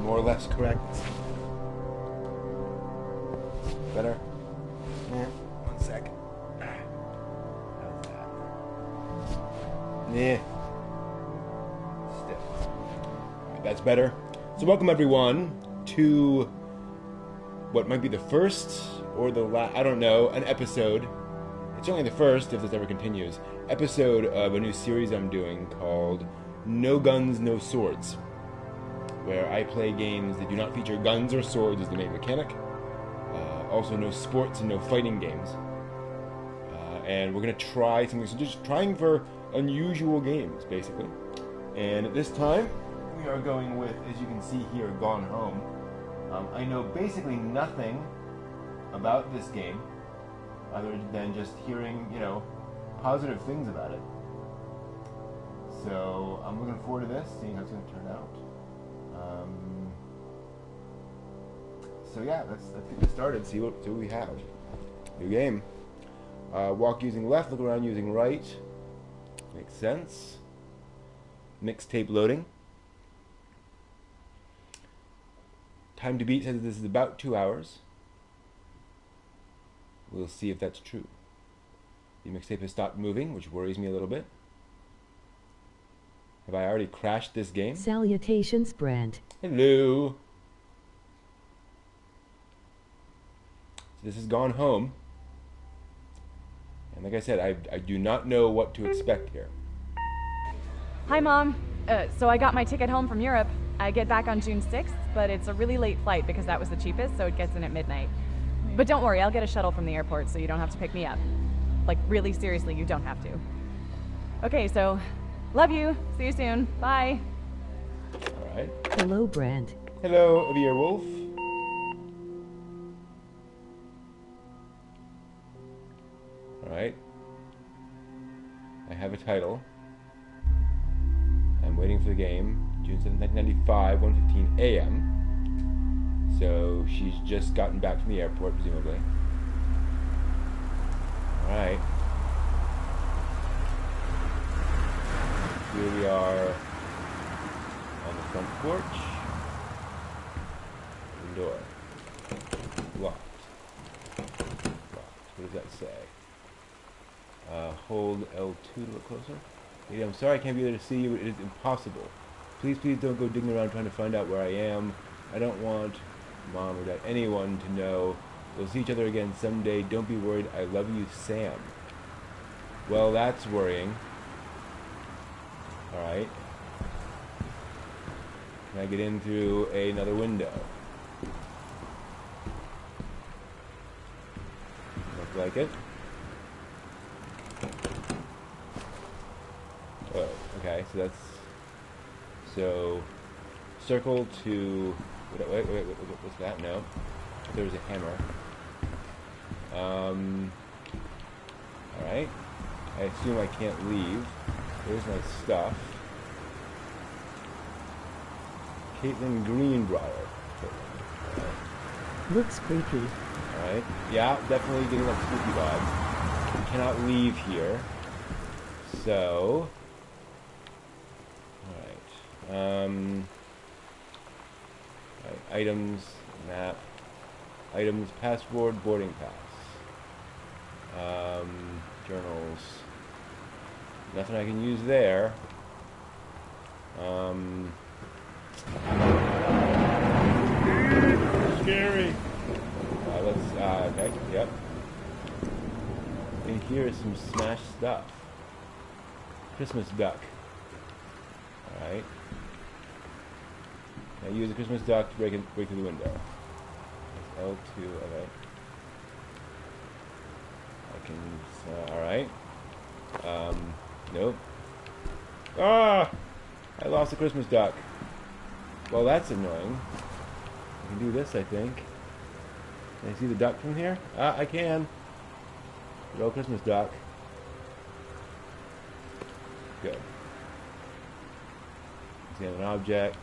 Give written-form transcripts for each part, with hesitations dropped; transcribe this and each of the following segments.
more or less correct. Better? Yeah. One sec. How's that? Yeah. Stiff. That's better. So welcome everyone to what might be the first or the last, I don't know, an episode. It's only the first, if this ever continues, episode of a new series I'm doing called No Guns, No Swords, where I play games that do not feature guns or swords as the main mechanic. Also no sports and no fighting games. And we're going to try something, so just trying for unusual games, basically. And at this time, we are going with, as you can see here, Gone Home. I know basically nothing about this game, other than just hearing, positive things about it. So I'm looking forward to this, seeing how it's going to turn out. So yeah, let's get this started. See what we have. New game. Walk using left, look around using right. Makes sense. Mixtape loading. Time to beat says this is about 2 hours. We'll see if that's true. The mixtape has stopped moving, which worries me a little bit. Have I already crashed this game? Salutations, Brent. Hello. So this has gone home. And like I said, I do not know what to expect here. Hi, Mom. So I got my ticket home from Europe. I get back on June 6th, but it's a really late flight because that was the cheapest, so it gets in at midnight. But don't worry, I'll get a shuttle from the airport so you don't have to pick me up. Like, really seriously, you don't have to. Okay, so, love you. See you soon. Bye. All right. Hello, Brent. Hello, Dear Wolf. All right. I have a title. I'm waiting for the game. June 7th, 1995, 1:15 a.m. So she's just gotten back from the airport, presumably. Alright. Here we are on the front porch. The door. Locked. What does that say? Hold L2 to look closer. Maybe I'm sorry I can't be there to see you. It is impossible. Please don't go digging around trying to find out where I am. I don't want Mom or Dad, anyone to know. We'll see each other again someday. Don't be worried. I love you, Sam. Well, that's worrying. Alright. Can I get in through another window? Look like it. Oh, okay, so that's... So, circle to... Wait, what's that? No. There's a hammer. Alright. I assume I can't leave. There's my stuff. Caitlin Greenbrier. Looks creepy. Alright. Yeah, definitely getting like spooky vibes. We cannot leave here. So... Alright, items, map, items, passport, boarding pass, journals, nothing I can use there, scary, okay, yep, and here is some smashed stuff, Christmas duck, alright. I use the Christmas duck to break through the window. That's L2, okay. I can, alright. Nope. Ah! I lost the Christmas duck. Well, that's annoying. I can do this, I think. Can I see the duck from here? Ah, I can. Good old Christmas duck. Good. Examine an object.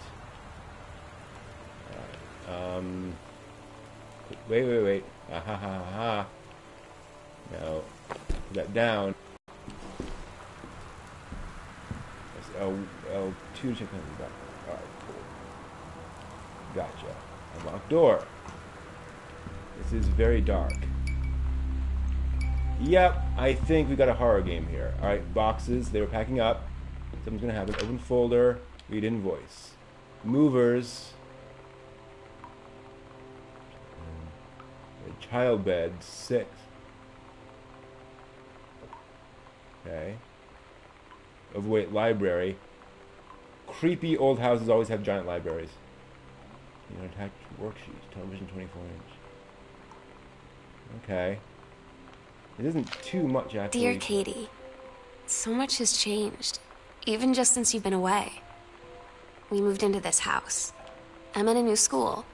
Wait. Ha ha ha ha. No. Put that down. That's L2 check on the back. Alright, Gotcha. Unlocked door. This is very dark. Yep, I think we got a horror game here. Alright, boxes. They were packing up. Something's going to happen. Open folder. Read invoice. Movers. A child bed. 6. Okay. Overweight library. Creepy old houses always have giant libraries. You know, attached worksheets. Television 24 inch. Okay. It isn't too much, actually. Dear Katie, so much has changed, even just since you've been away. We moved into this house. I'm at a new school.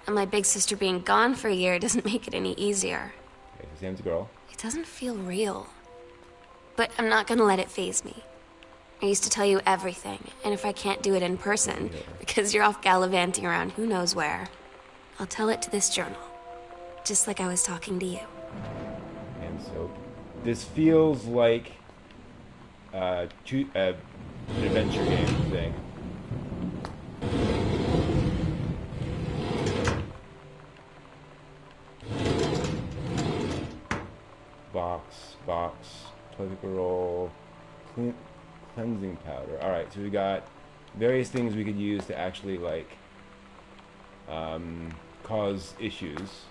And my big sister being gone for a year doesn't make it any easier. Okay, so Sam's a girl. It doesn't feel real. But I'm not gonna let it faze me. I used to tell you everything, and if I can't do it in person, because you're off gallivanting around who knows where, I'll tell it to this journal. Just like I was talking to you. And so, this feels like an adventure game thing. Box, toilet paper roll, cleansing powder. Alright, so we got various things we could use to actually, like, cause issues.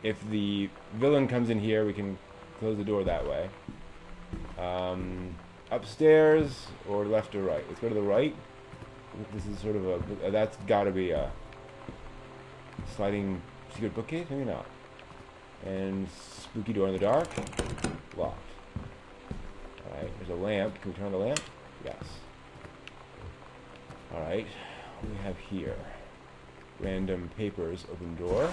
If the villain comes in here, we can close the door that way. Upstairs, or left or right? Let's go to the right. This is sort of a... that's gotta be a sliding secret bookcase? Maybe not. And spooky door in the dark. Locked. Alright, there's a lamp. Can we turn on the lamp? Yes. Alright, what do we have here? Random papers, open door.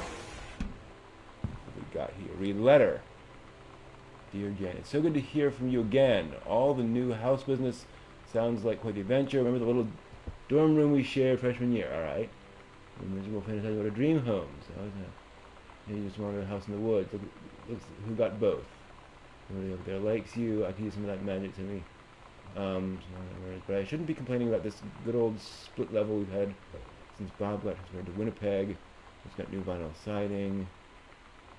What we got here? Read letter. Dear Jen, it's so good to hear from you again. All the new house business sounds like quite the adventure. Remember the little dorm room we shared freshman year? Alright. Miserable fantasy about a dream homes. You just wanted a house in the woods. Look, who got both? Somebody up there likes you. I could use some of that magic to me. But I shouldn't be complaining about this good old split level we've had since Bob got transferred to Winnipeg. It's got new vinyl siding.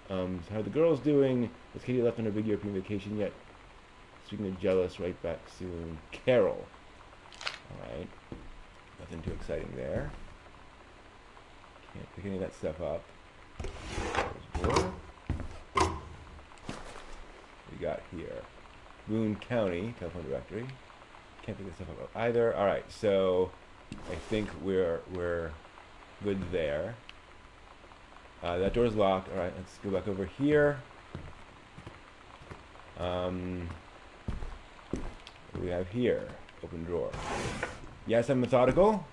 So how are the girls doing? Has Katie left on her big European vacation yet? Speaking of jealous, right back soon. Carol. Alright. Nothing too exciting there. Can't pick any of that stuff up. We got here Boone County telephone directory. Can't pick this stuff up either. Alright, so I think we're good there. That door's locked. Alright, let's go back over here. What do we have here? Open drawer. Yes, I'm methodical.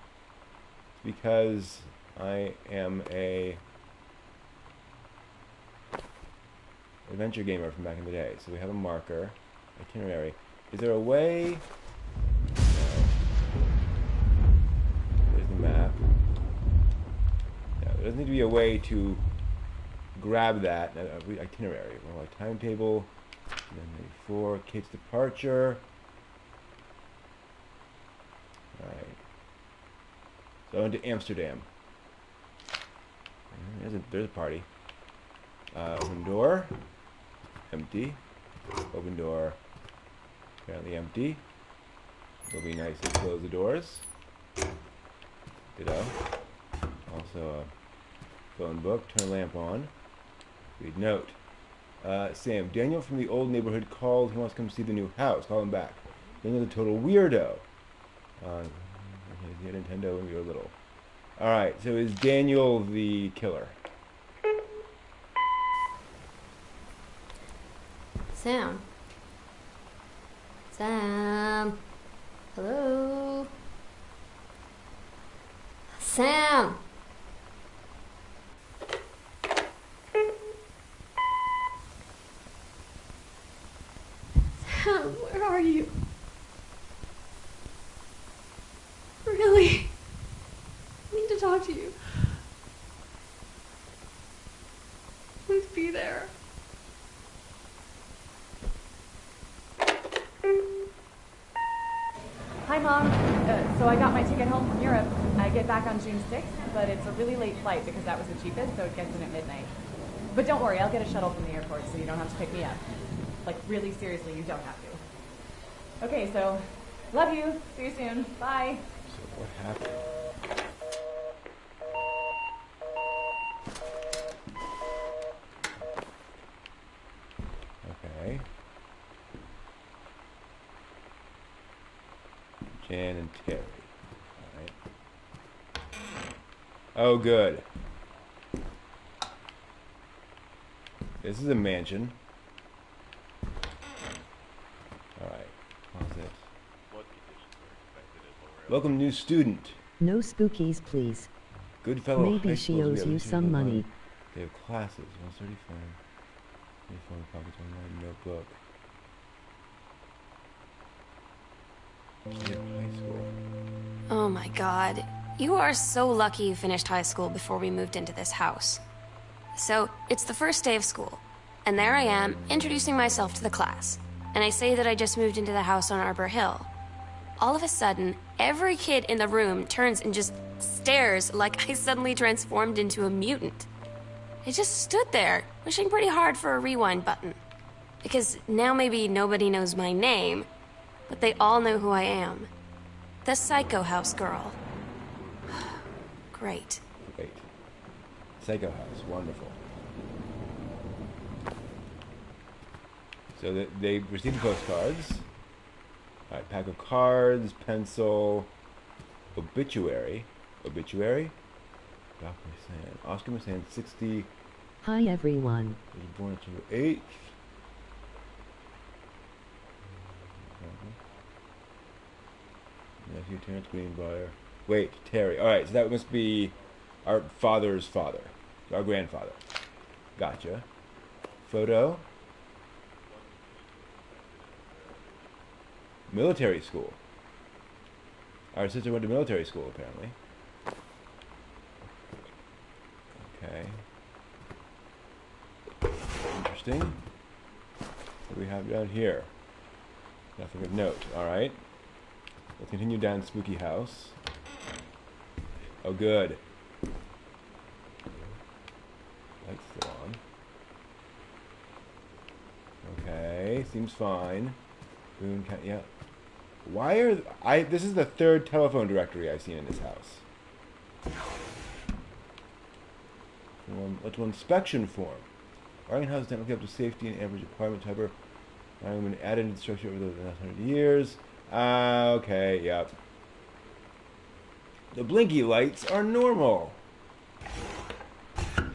Because I am a adventure gamer from back in the day. So we have a marker, itinerary. Is there a way? No. There's the map. No, there doesn't need to be a way to grab that. Itinerary. Well, a timetable. 1994. Kate's departure. Alright. So I went to Amsterdam. There's a party. Open door. Empty. Open door. Apparently empty. It'll be nice to close the doors. Ditto. Also a phone book. Turn lamp on. Read note. Sam, Daniel from the old neighborhood called. He wants to come see the new house. Call him back. Daniel's a total weirdo. He had Nintendo when we were little. Alright, so is Daniel the killer? Sam. Sam. Hello. Sam. Sam, where are you? Really? I need to talk to you. Please be there. Hi, Mom. So I got my ticket home from Europe. I get back on June 6th, but it's a really late flight because that was the cheapest, so it gets in at midnight. But don't worry, I'll get a shuttle from the airport so you don't have to pick me up. Like, really seriously, you don't have to. Okay, so, love you. See you soon. Bye. So what happened? Okay. Jan and Terry. Alright. Oh, good. This is a mansion. Alright. How's this? Welcome, new student. No spookies, please. Good fellow. Maybe high she schools, owes we you have some money. They have classes. 135. 24 copies online notebook. Yeah, high school. Oh my god. You are so lucky you finished high school before we moved into this house. So, it's the first day of school, and there I am, introducing myself to the class. And I say that I just moved into the house on Arbor Hill. All of a sudden, every kid in the room turns and just stares like I suddenly transformed into a mutant. I just stood there, wishing pretty hard for a rewind button. Because now maybe nobody knows my name, but they all know who I am. The Psycho House girl. Great. Great. Psycho House. Wonderful. So they received postcards. Alright, pack of cards, pencil, obituary. Obituary? Dr. Sand. Oscar Massan, 60. Hi, everyone. Was born October 8th. Nephew Terrence Greenbrier. Wait, Terry. Alright, so that must be our father's father. Our grandfather. Gotcha. Photo. Military school. Our sister went to military school, apparently. Okay. Interesting. What do we have down here? Nothing of note. Alright. Let's continue down Spooky House. Oh, good. Lights still on. Okay, seems fine. Boone County, yeah. Why are this is the third telephone directory I've seen in this house. Let's inspection form. Oregon House is technically up to safety and average apartment type. I've been added into structure over the last 100 years. Okay, yep. The blinky lights are normal.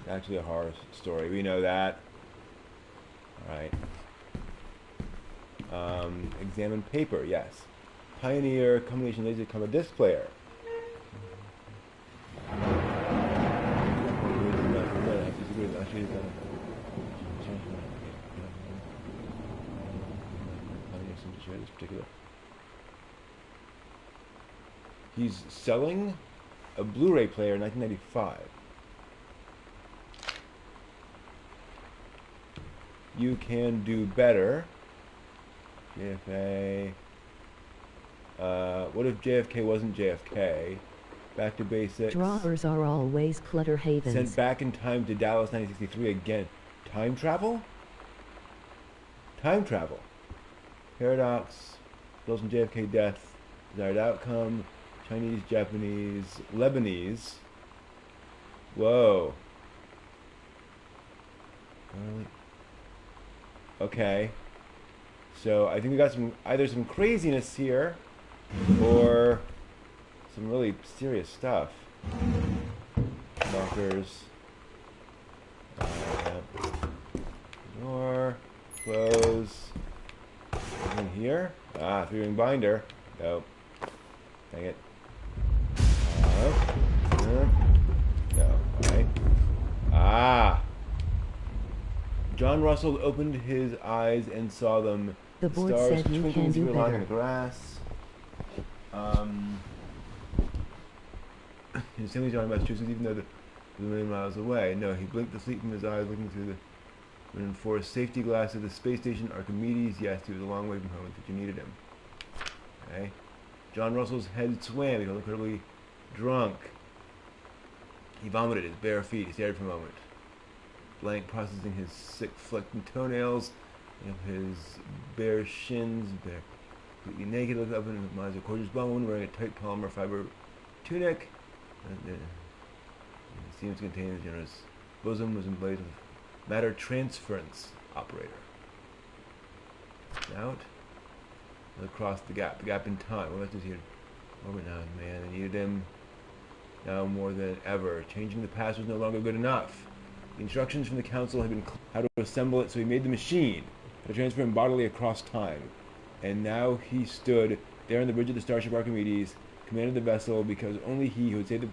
Actually a horror story, we know that. Alright. Examine paper, yes. Pioneer combination laser combat disc player. He's selling a Blu-ray player in 1995. You can do better. JFK. What if JFK wasn't JFK? Back to basics. Drawers are always clutter havens. Sent back in time to Dallas 1963 again. Time travel? Time travel. Paradox. Wilson JFK death. Desired outcome. Chinese, Japanese, Lebanese. Whoa. Okay. So I think we got either some craziness here or some really serious stuff. Markers. Door. Close. In here. Ah, 3-ring binder. Nope. Dang it. No. Alright. Ah! John Russell opened his eyes and saw them. The board stars said you twinkling can do through the line better. in the grass. His family's in Massachusetts, even though they're a million miles away. No, he blinked the sleep from his eyes, looking through the reinforced safety glass of the space station. Archimedes, yes, he was a long way from home, but you needed him. Okay. John Russell's head swam. He felt incredibly drunk. He vomited his bare feet. He stared for a moment, blank, processing his sick, flecking toenails, his bare shins, bare, completely naked, looked up and admired a gorgeous woman wearing a tight polymer fiber tunic. And, it seems to contain a generous bosom was emblazoned with matter transference operator. Out. Across the gap in time. Well, let's just here. Moment now, man. They needed him now more than ever. Changing the past was no longer good enough. The instructions from the council had been how to assemble it, so he made the machine to transfer him bodily across time. And now he stood there on the bridge of the Starship Archimedes, commanded the vessel, because only he, who had saved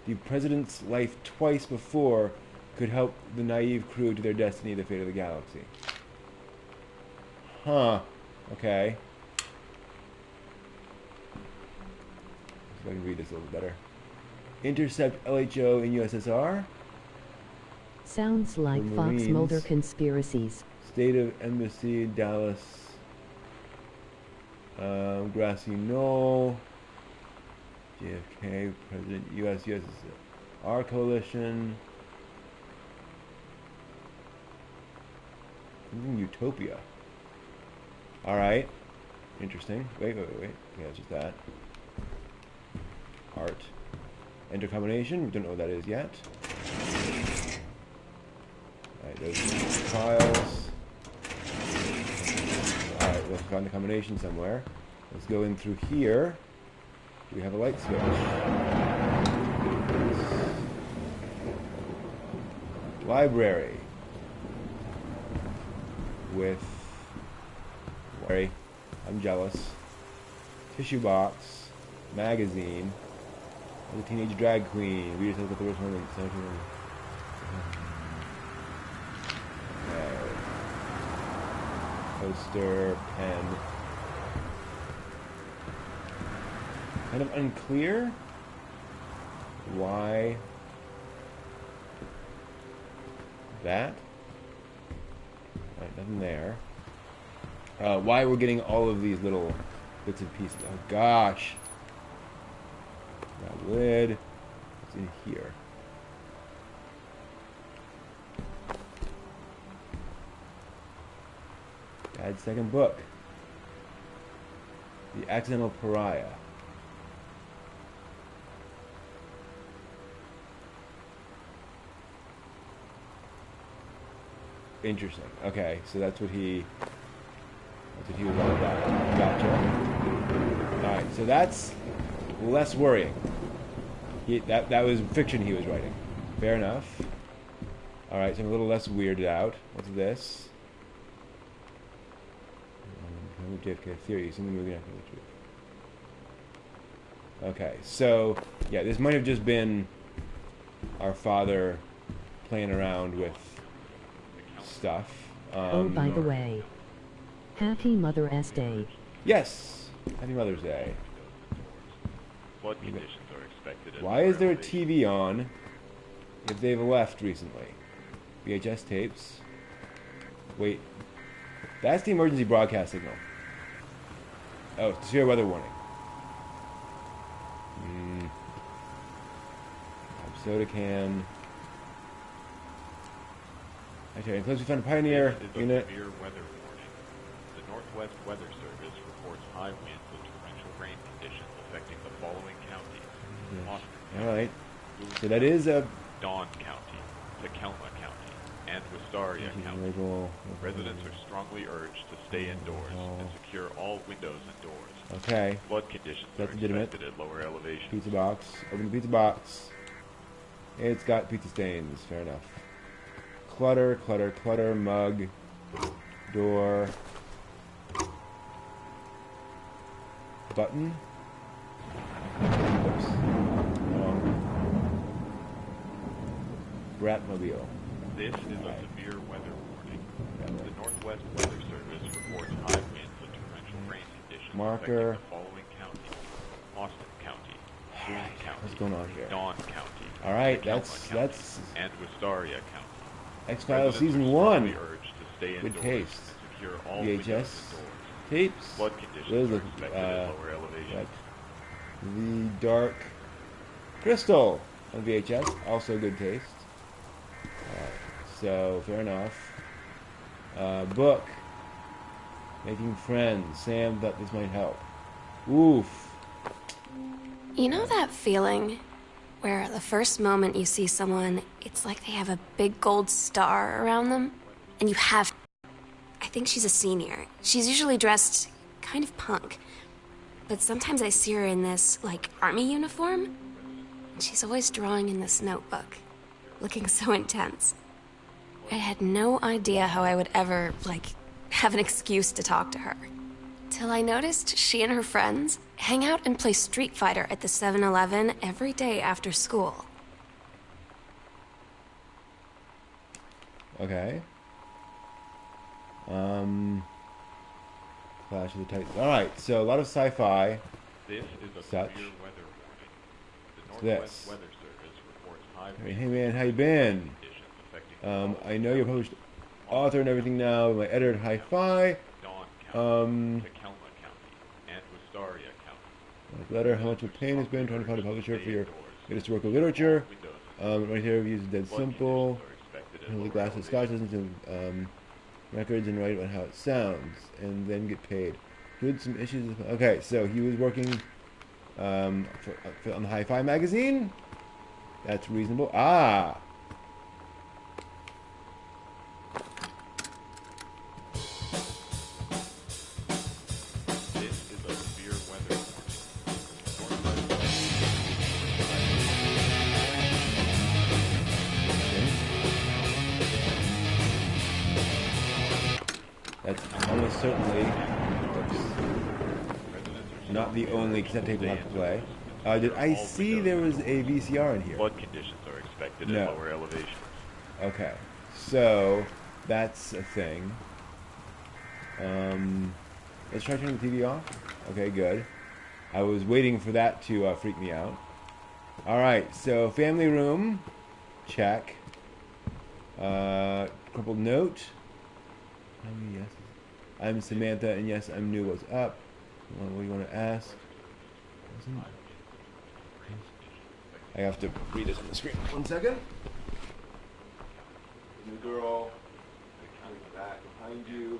the president's life twice before, could help the naive crew to their destiny, the fate of the galaxy. Huh. Okay. So I can read this a little better. Intercept LHO in USSR. Sounds like Fox Mulder conspiracies. State of Embassy, Dallas. Grassy Knoll. JFK, President, USSR coalition. Utopia. Alright. Interesting. Wait. Yeah, it's just that. Art. Enter combination. We don't know what that is yet. Alright, those files. Alright, we'll find the combination somewhere. Let's go in through here. Do we have a light switch? Library. With... Sorry, I'm jealous. Tissue box. Magazine. The teenage drag queen. Read yourself at the worst moment. Poster, pen. Kind of unclear why that. Alright, nothing there. Why we're getting all of these little bits and pieces. Oh gosh. That lid. What's in here? Dad's second book. The Accidental Pariah. Interesting. Okay, so that's what he was all about. Gotcha. Alright, so that's less worrying. That was fiction he was writing. Fair enough. Alright, so I'm a little less weirded out. What's this? JFK theory, something moving after the truth. Okay, so yeah, this might have just been our father playing around with stuff. Oh, by the way, Happy Mother's Day. Yes, Happy Mother's Day. Flood conditions are expected. Why is there a TV on if they've left recently? VHS tapes. Wait, that's the emergency broadcast signal. Oh, severe weather warning. Soda can. Okay, close we found a Pioneer unit. Severe weather warning. The Northwest Weather Service reports high winds and torrential rain conditions affecting the following counties. Austin Alright. So that is a... Dawn County, Tacoma County, and Wistaria County. Residents are strongly urged to stay indoors and secure all windows and doors. Okay. Flood conditions are expected at lower elevations. Pizza box. Open the pizza box. It's got pizza stains. Fair enough. Clutter, clutter, clutter. Mug. Door. Button. Oops. Wrong. Bratmobile. This is a severe weather warning. The Northwest Weather Service reports high winds and torrential rain conditions Marker. affecting the following counties: Austin County, Boone County, What's going on here? Dawn County, All right, Tacoma that's County, and Wistaria County. X-Files Residents Season are 1. strongly urged to stay Good indoors taste. and secure all windows VHS and doors. tapes. Flood conditions Those are look expected at lower elevations. The Dark Crystal on VHS, also good taste. So, fair enough. Book. Making Friends. Sam thought this might help. Oof. You know that feeling where the first moment you see someone, it's like they have a big gold star around them? And you have... I think she's a senior. She's usually dressed kind of punk. But sometimes I see her in this, like, army uniform. And she's always drawing in this notebook, looking so intense. I had no idea how I would ever, like, have an excuse to talk to her. Till I noticed she and her friends hang out and play Street Fighter at the 7-Eleven every day after school. Okay. Clash of the Titans. Alright, so a lot of sci-fi. This is a Such. severe weather warning. The This. Northwest Weather Service reports high Hey man, how you been? conditions affecting I know you're published author and everything now. My editor at Hi-Fi. Dawn County, Tacoma County, and Wistaria County. Letter, how much of a pain it's been trying to find a publisher for your latest work of literature. Right here, reviews is dead simple. The glass of scotch, listen to records and write about how it sounds, and then get paid. Good, some issues. Okay, so he was working on the Hi-Fi magazine. That's reasonable. Ah. This is a severe weather That's almost certainly not the only cassette tape we'll have to play. Did I see there was a VCR in here? Flood conditions are expected No. at lower elevations. Okay, so that's a thing. Let's try turning the TV off. Okay, good. I was waiting for that to freak me out. Alright, so family room. Check. Crumpled note. Yes. I'm Samantha, and yes, I'm new. What's up? What do you want to ask? I have to read this on the screen. 1 second. The girl, back behind you,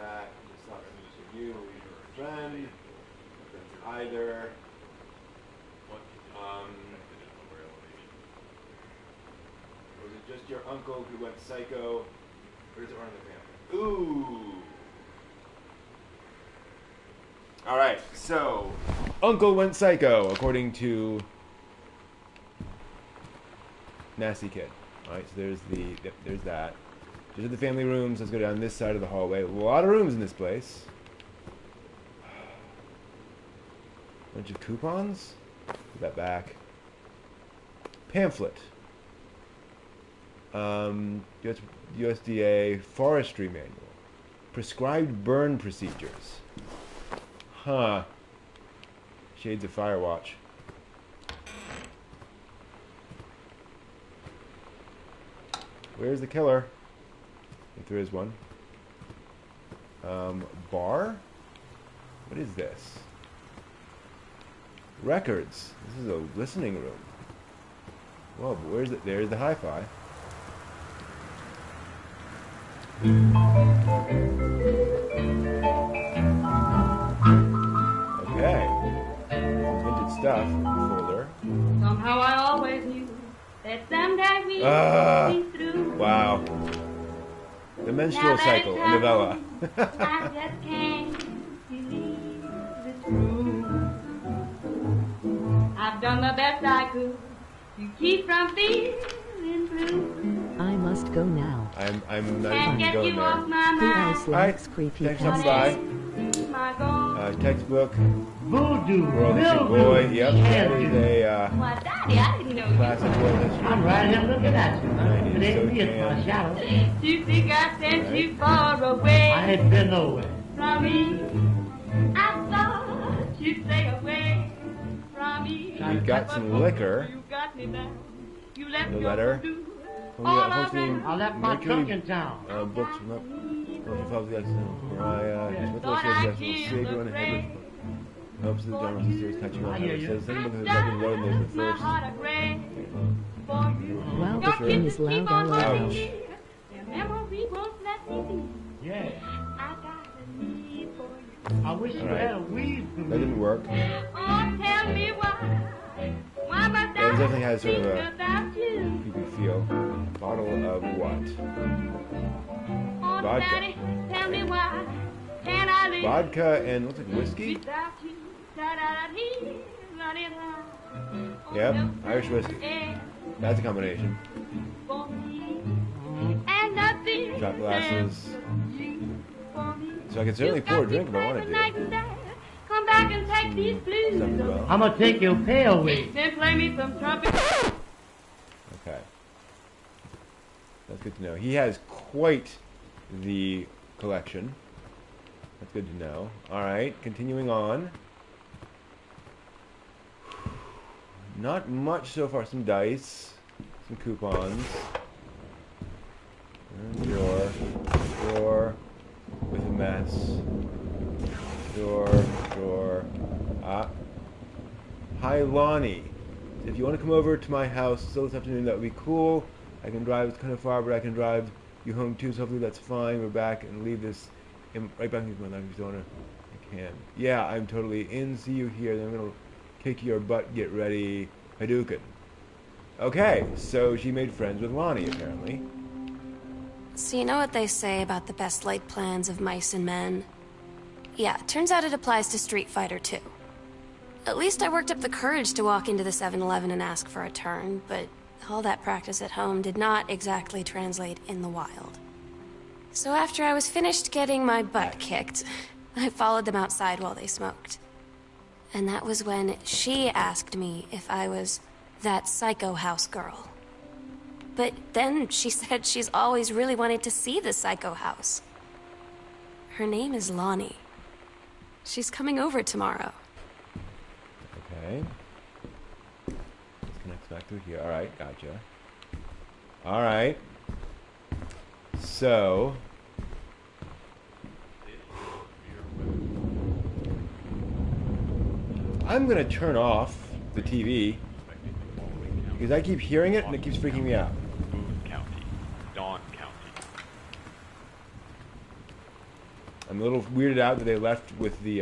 back, it's not just you, your friend, either. Was it just your uncle who went psycho, or is it one of the family? Ooh. Alright, so, Uncle went psycho, according to Nasty Kid. Alright, so there's that. These are the family rooms. Let's go down this side of the hallway. A lot of rooms in this place. Bunch of coupons. Put that back. Pamphlet. USDA forestry manual. Prescribed burn procedures. Huh. Shades of Firewatch. Where's the killer? If there is one. Bar? What is this? Records. This is a listening room. Whoa, but where's it? There's the hi-fi. Okay. Some vintage stuff. Folder. Somehow I always knew that someday we would be through. Wow. The menstrual cycle, a novella. I just can't believe it's true. I've done the best I could to keep from feeling blue. I must go now. I'm not Can't even get going you off there. my Who mind. else likes creepy Thanks for cats? stopping My goal. by. Textbook. Voodoo, World History Boy. Yep, that is a Why, Daddy, I didn't know classic world history. I'm right here looking at you. Nineties, It ain't so me, it's my can. shadow. you think I sent you far away I ain't been nowhere. from me. I thought you'd stay away from me. We've got some liquor. You got me back. You left The your letter. voodoo Well, all yeah, up unfortunately, in I left my Mercury, trunk in town. books from up. Well, she follows the accident. Mariah, just with Thought the I national killed Savior the on the head prey. Hopes of the general series catching on. Yeah, It yeah. says think about the second load in the My first. heart a gray for you. Wow, Your the thing is kisses keep loud on all calling Ouch. me. Your memory won't let me be. Yeah. I got a need for you. I wish you Alright. had a weed for That me. didn't work. Oh, tell me why. Why must Yeah, it definitely has sort of think a about you? creepy feel. Bottle of what? Oh, Vodka. Daddy, tell me why. Can I live Vodka and looks like whiskey. without you? Da-da-da-dee, la-dee-da. Oh, Yep, no. Irish whiskey. And That's a combination. for me. And nothing Shot glasses. you for me. So I could certainly pour a drink if I wanted Night to. and day. Come back and take these blues Some as away. well. I'm gonna take your pay away. Then play me some trumpet. Okay. That's good to know. He has quite the collection. That's good to know. Alright, continuing on. Not much so far. Some dice. Some coupons. And drawer. Drawer. With a mess. Drawer. Ah. Hi, Lonnie. If you want to come over to my house still this afternoon, that would be cool. I can drive. It's kind of far, but I can drive you home too, so hopefully that's fine. We're back and leave this right back into my life if you want to. I can. Yeah, I'm totally in. See you here. Then I'm going to kick your butt. Get ready. Hadouken. Okay, so she made friends with Lonnie, apparently. So you know what they say about the best laid plans of mice and men? Yeah, turns out it applies to Street Fighter too. At least I worked up the courage to walk into the 7-Eleven and ask for a turn, but all that practice at home did not exactly translate in the wild. So after I was finished getting my butt kicked, I followed them outside while they smoked. And that was when she asked me if I was that psycho house girl. But then she said she's always really wanted to see the psycho house. Her name is Lonnie. She's coming over tomorrow. Okay. This connects back through here. Alright, gotcha. Alright. So. I'm gonna turn off the TV because I keep hearing it and it keeps freaking me out. Boone County, Dawn County. I'm a little weirded out that they left with the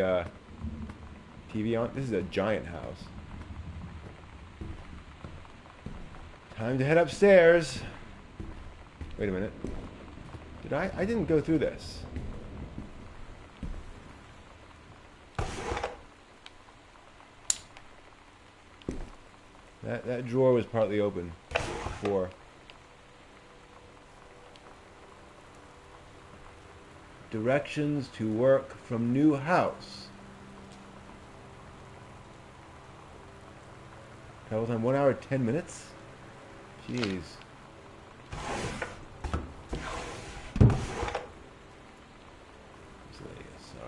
TV on. This is a giant house. Time to head upstairs. Wait a minute. Did I didn't go through this. That drawer was partly open before. Directions to work from new house. Travel time 1 hour 10 minutes. Jeez.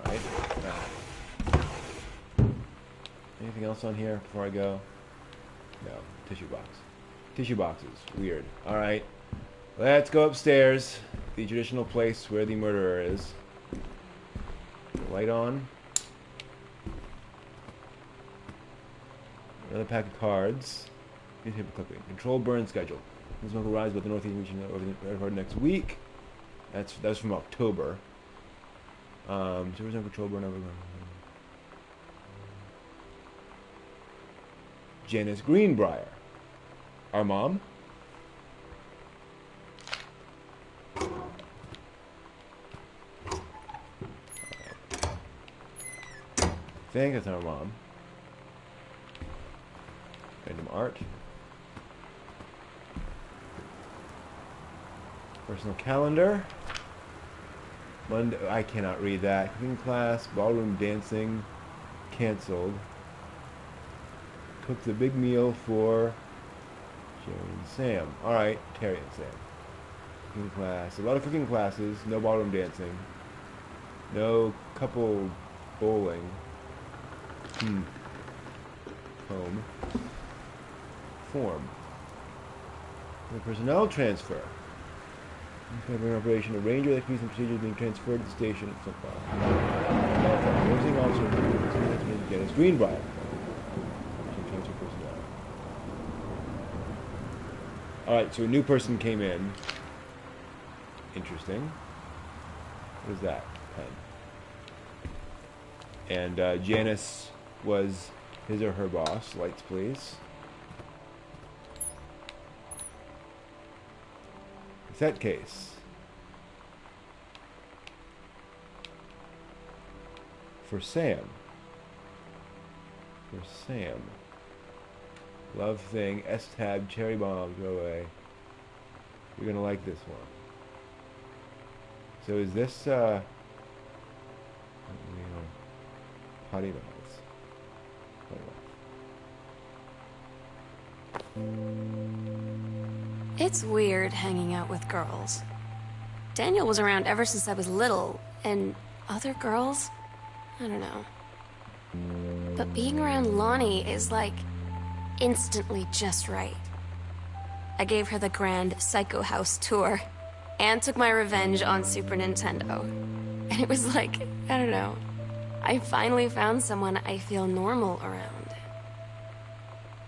Alright. Anything else on here before I go? No. Tissue box. Tissue boxes. Weird. Alright. Let's go upstairs. The traditional place where the murderer is. The light on. Another pack of cards. Newspaper clipping. Control burn schedule. This smoke will rise about the northeast region over the next week. That's from October. So there's no control burn over. Janice Greenbrier. Our mom. I think that's our mom. Random art. Personal calendar. Monday. I cannot read that. Cooking class. Ballroom dancing. Cancelled. Cooked a big meal for Jerry and Sam. Alright, Terry and Sam. Cooking class. A lot of cooking classes. No ballroom dancing. No couple bowling. Home. Form. The personnel transfer. Covering operation. A ranger that can use some procedures being transferred to the station at some point. Closing officer get his Greenbrier. Alright, so a new person came in. Interesting. What is that? Pen. And Janice was his or her boss. Lights, please. Cassette case. For Sam. For Sam. Love thing. S-tab. Cherry bomb. Go away. You're gonna like this one. So is this potty mouths? It's weird hanging out with girls. Daniel was around ever since I was little, and other girls? I don't know. But being around Lonnie is like instantly just right. I gave her the grand Psycho House tour and took my revenge on Super Nintendo. And it was like, I don't know, I finally found someone I feel normal around.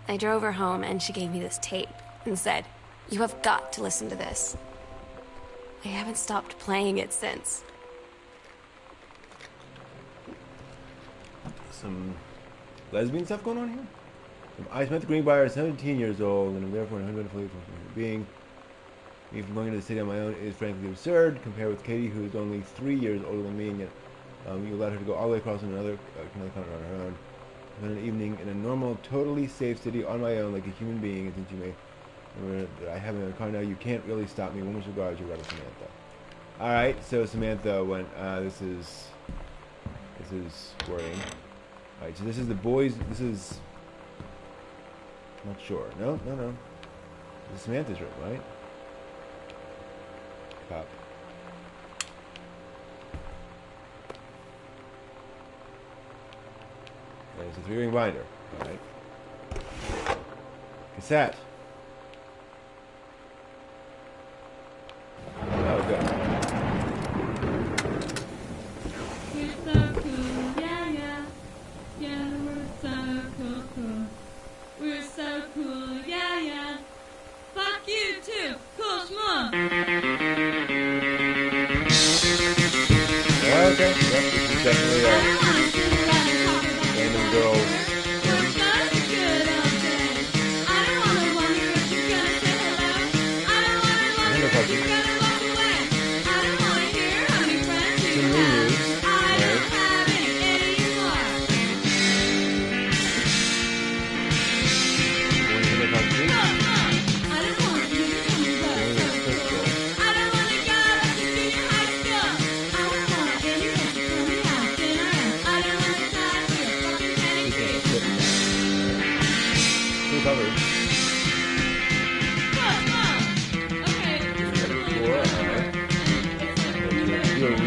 I drove her home and she gave me this tape and said, "You have got to listen to this." I haven't stopped playing it since. Some lesbian stuff going on here? I spent the Greenbrier at 17 years old, and I'm therefore 100% fully from being. Me from going to the city on my own is frankly absurd, compared with Katie, who is only 3 years older than me, and yet you allowed her to go all the way across another continent on her own. Spent an evening in a normal, totally safe city on my own, like a human being, and since you may remember that I have my own car now, you can't really stop me. Warmest regards, your brother Samantha. Alright, so Samantha went, this is wording. Alright, so this is the boys, this is, I'm not sure. No. This is Samantha's room, right? Cup. And it's a 3-ring binder. Alright. Cassette. Oh, good. We're so cool, yeah. Yeah, we're so cool. We're so cool, yeah. Fuck you too, cool schmuck. Okay, yep, this is definitely a random girl.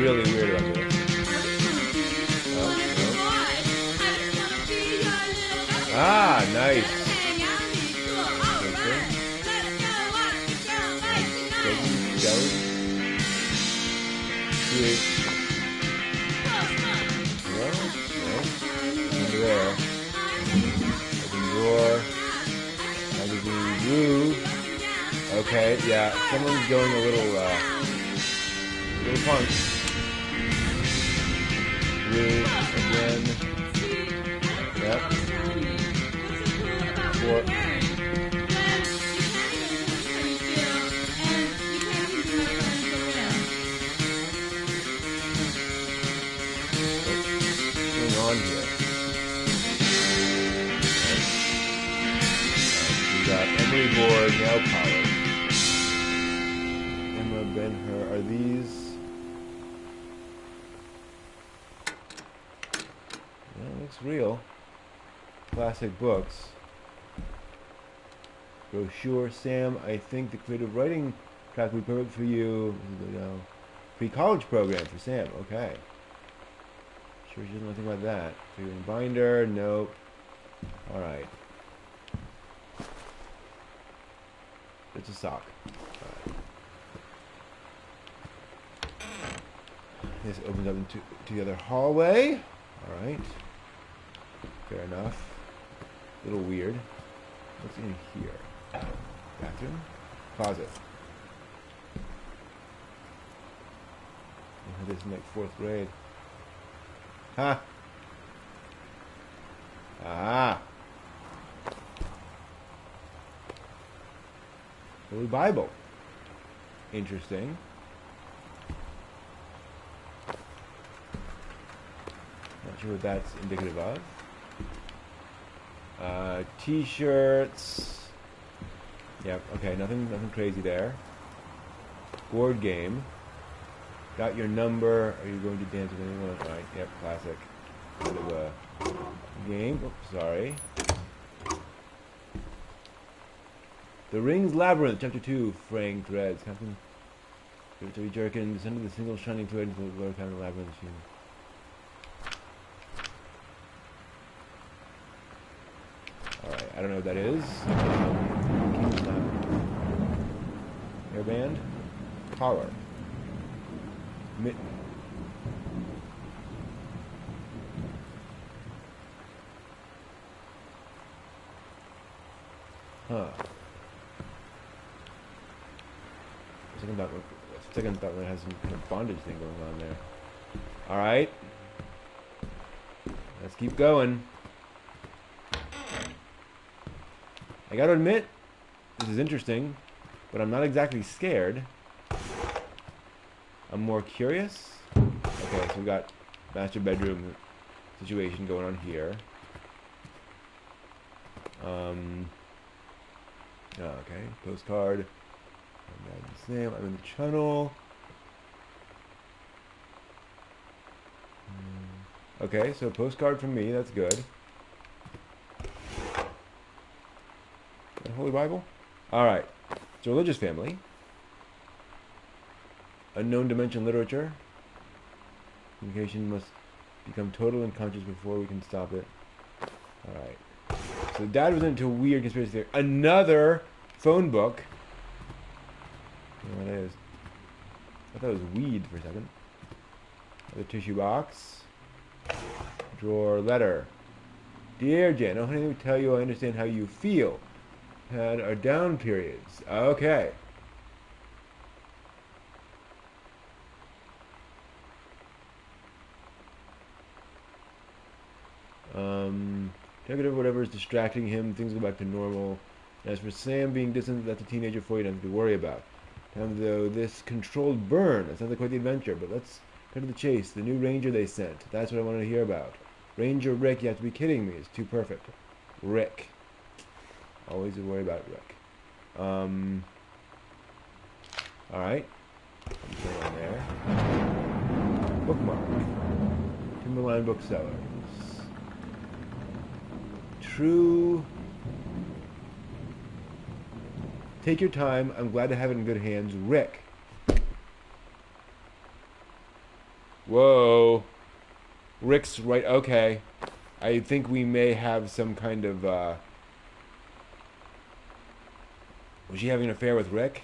Really weird about this. Ah, nice. Okay, yeah, someone's going a little punk. Blue again. Yep. 4. What's going on here? We got Emily Board, nail polish. Emma Ben-Hur. Are these? Looks real. Classic books. Brochure. Sam, I think the creative writing track would be perfect for you. Pre-college program for Sam. Okay. Sure she doesn't know anything about that. Figuring binder. Nope. Alright. It's a sock. Alright. This opens up into to the other hallway. Alright. Fair enough. A little weird. What's in here? Bathroom? Closet. I had this in like 4th grade. Huh? Ah! Holy Bible. Interesting. Not sure what that's indicative of. T-shirts. Yep, okay, nothing crazy there. Board game. Got your number. Are you going to dance with anyone? Alright, yep, classic. Bit of a game. Oops, sorry. The Rings Labyrinth, Chapter 2, fraying threads. Captain Victory Jerkin, descended the single shining thread into the lower kind of labyrinth machine. Alright, I don't know what that is. Hairband. Collar. Mitten. Huh. Second thought that has some kind of bondage thing going on there. Alright. Let's keep going. I gotta admit, this is interesting, but I'm not exactly scared. I'm more curious. Okay, so we got master bedroom situation going on here. Okay, postcard. I'm in the channel. Okay, so postcard from me, that's good. Holy Bible? Alright. It's a religious family. Unknown dimension literature. Communication must become total and conscious before we can stop it. Alright. So Dad was into weird conspiracy theory. Another phone book. I don't know what that is. I thought it was weed for a second. Another tissue box. Drawer letter. Dear Jen, I want to tell you I understand how you feel. Had our down periods. Okay. Take it over whatever is distracting him. Things go back to normal. As for Sam being distant, that's a teenager for you, nothing to worry about. Now, though, this controlled burn. That sounds like quite the adventure, but let's cut to the chase. The new ranger they sent. That's what I wanted to hear about. Ranger Rick, you have to be kidding me. It's too perfect. Rick. Always a worry about Rick. Alright. Put on there. Bookmark. Timberline Booksellers. True. Take your time. I'm glad to have it in good hands. Rick. Whoa. Rick's right. Okay. I think we may have some kind of, was she having an affair with Rick?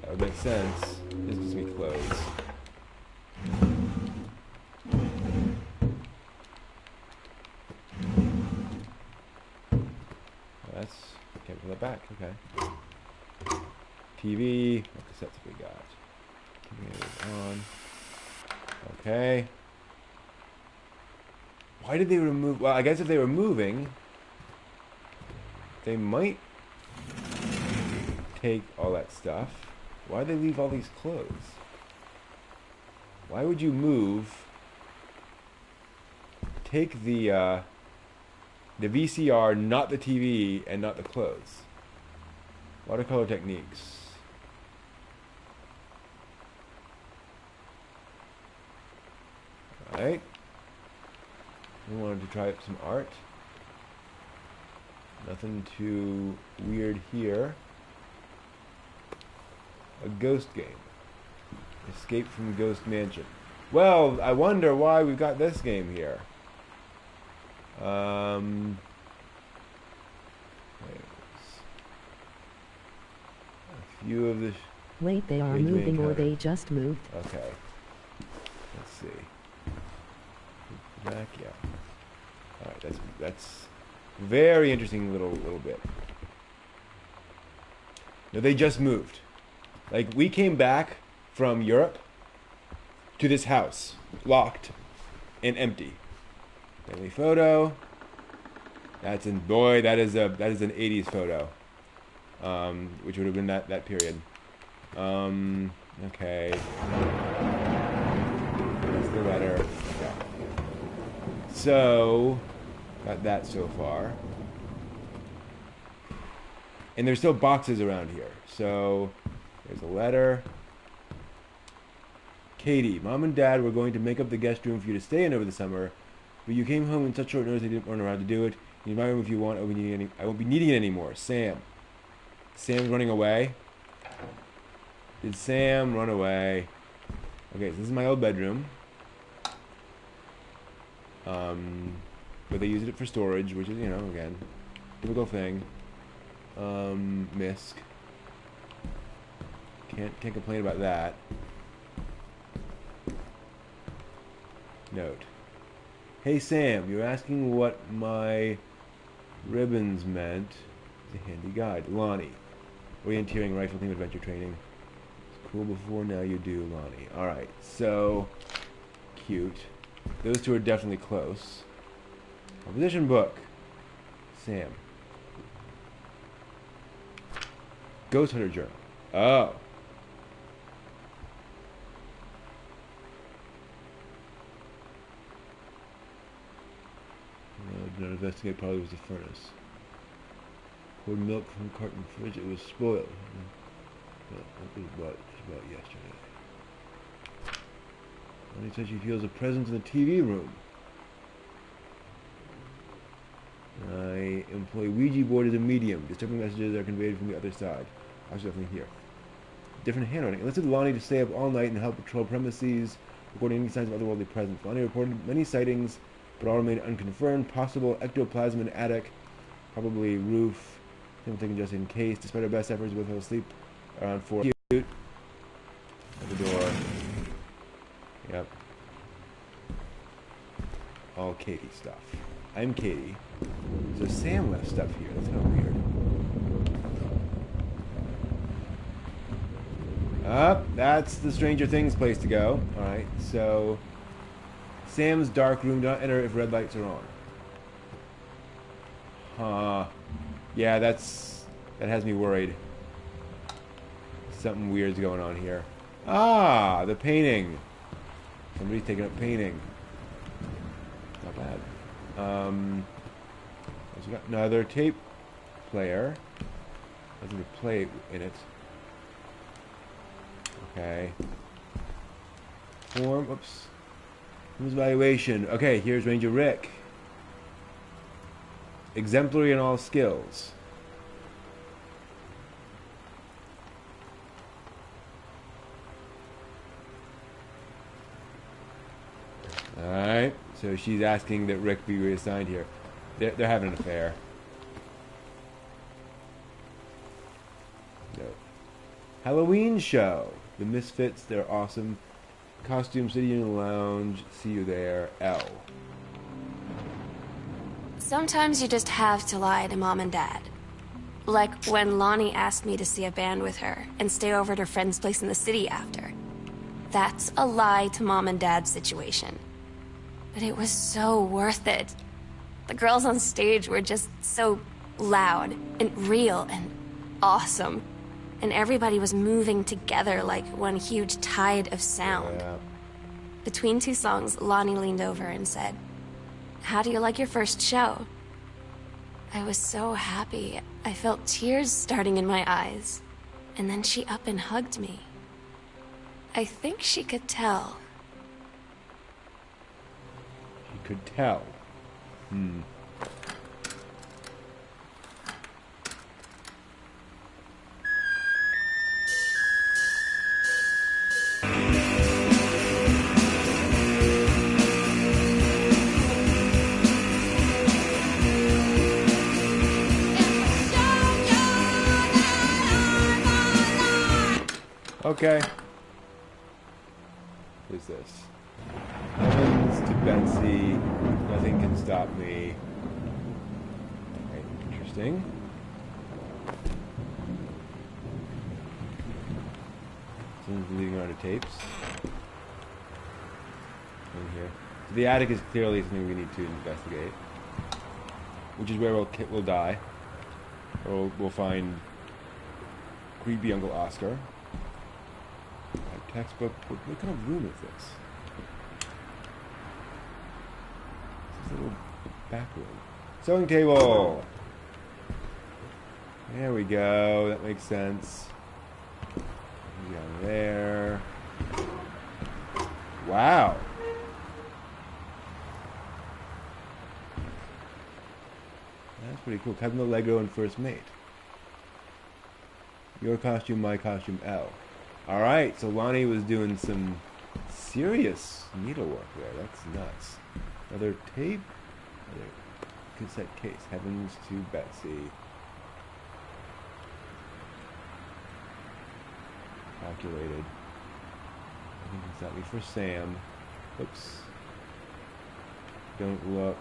That would make sense. This gives me clothes. That's... Can't pull that back. Okay. TV. What cassettes have we got? TV is on. Okay. Why did they remove... Well, I guess if they were moving, they might take all that stuff. Why did they leave all these clothes? Why would you move... Take the VCR, not the TV, and not the clothes? Watercolor techniques. Alright. We wanted to try up some art. Nothing too weird here. A ghost game. Escape from Ghost Mansion. Well, I wonder why we've got this game here. A few of the Wait, they are Wait, do we moving or encounter- they just moved. Okay. Let's see. Back, yeah. All right, that's very interesting little bit. No, they just moved. Like, we came back from Europe to this house, locked and empty. Family photo. That is an 80s photo. Which would have been that period. Okay. That's the letter. Yeah. So, got that so far. And there's still boxes around here. So, there's a letter. Katie, Mom and Dad were going to make up the guest room for you to stay in over the summer, but you came home in such short notice they weren't around to do it. You can buy room if you want. I won't be needing it anymore. Sam. Sam's running away. Did Sam run away? Okay, so this is my old bedroom. But they used it for storage, which is, again, typical thing. Misc. Can't complain about that. Note. Hey Sam, you're asking what my ribbons meant. It's a handy guide. Lonnie. Orienteering, rifle team, adventure training. It's cool before, now you do, Lonnie. Alright, so cute. Those two are definitely close. Composition book. Sam. Ghost Hunter Journal. Oh. Did not investigate, probably was the furnace. Poured milk from a carton fridge, it was spoiled. Well, that was about yesterday. Lonnie says she feels a presence in the TV room. I employ Ouija board as a medium. Disturbing messages are conveyed from the other side. I was definitely here. Different handwriting. Enlisted Lonnie to stay up all night and help patrol premises, recording any signs of otherworldly presence. Lonnie reported many sightings, but all remain unconfirmed. Possible ectoplasm in attic, probably roof. Something taken just in case. Despite our best efforts, we both fell asleep around 4. Cute. At the door. Yep. All Katie stuff. I'm Katie. There's a Sam left stuff here. That's kind of weird. That's the Stranger Things place to go. Alright, so Sam's dark room, do not enter if red lights are on. Yeah, that has me worried. Something weird's going on here. The painting. Somebody's taking up painting. Not bad. We got another tape player. Nothing to play in it. Okay. Form. Oops. Who's evaluation? Okay, here's Ranger Rick. Exemplary in all skills. Alright, so she's asking that Rick be reassigned here. They're having an affair. No. Halloween show. The Misfits, they're awesome. Costume City in the Lounge. See you there. L. Sometimes you just have to lie to Mom and Dad. Like when Lonnie asked me to see a band with her and stay over at her friend's place in the city after. That's a lie to Mom and Dad's situation. But it was so worth it. The girls on stage were just so loud and real and awesome. And everybody was moving together like one huge tide of sound. Yeah. Between two songs, Lonnie leaned over and said, "How do you like your first show?" I was so happy. I felt tears starting in my eyes. And then she up and hugged me. I think she could tell. She could tell. Okay. What is this? Heavens to Betsy. Nothing can stop me. Okay, interesting. Someone's leaving around the tapes. In here. So the attic is clearly something we need to investigate. Which is where we'll die. Or we'll find creepy Uncle Oscar. A textbook. What kind of room is this? This is a little back room. Sewing table! There we go. That makes sense. Down there. Wow. That's pretty cool. Cousin Allegro and First Mate. Your costume, my costume, L. Alright, so Lonnie was doing some serious needlework there. That's nuts. Another tape. Another cassette case. Heavens to Betsy. Calculated. I think it's that me for Sam. Oops. Don't look.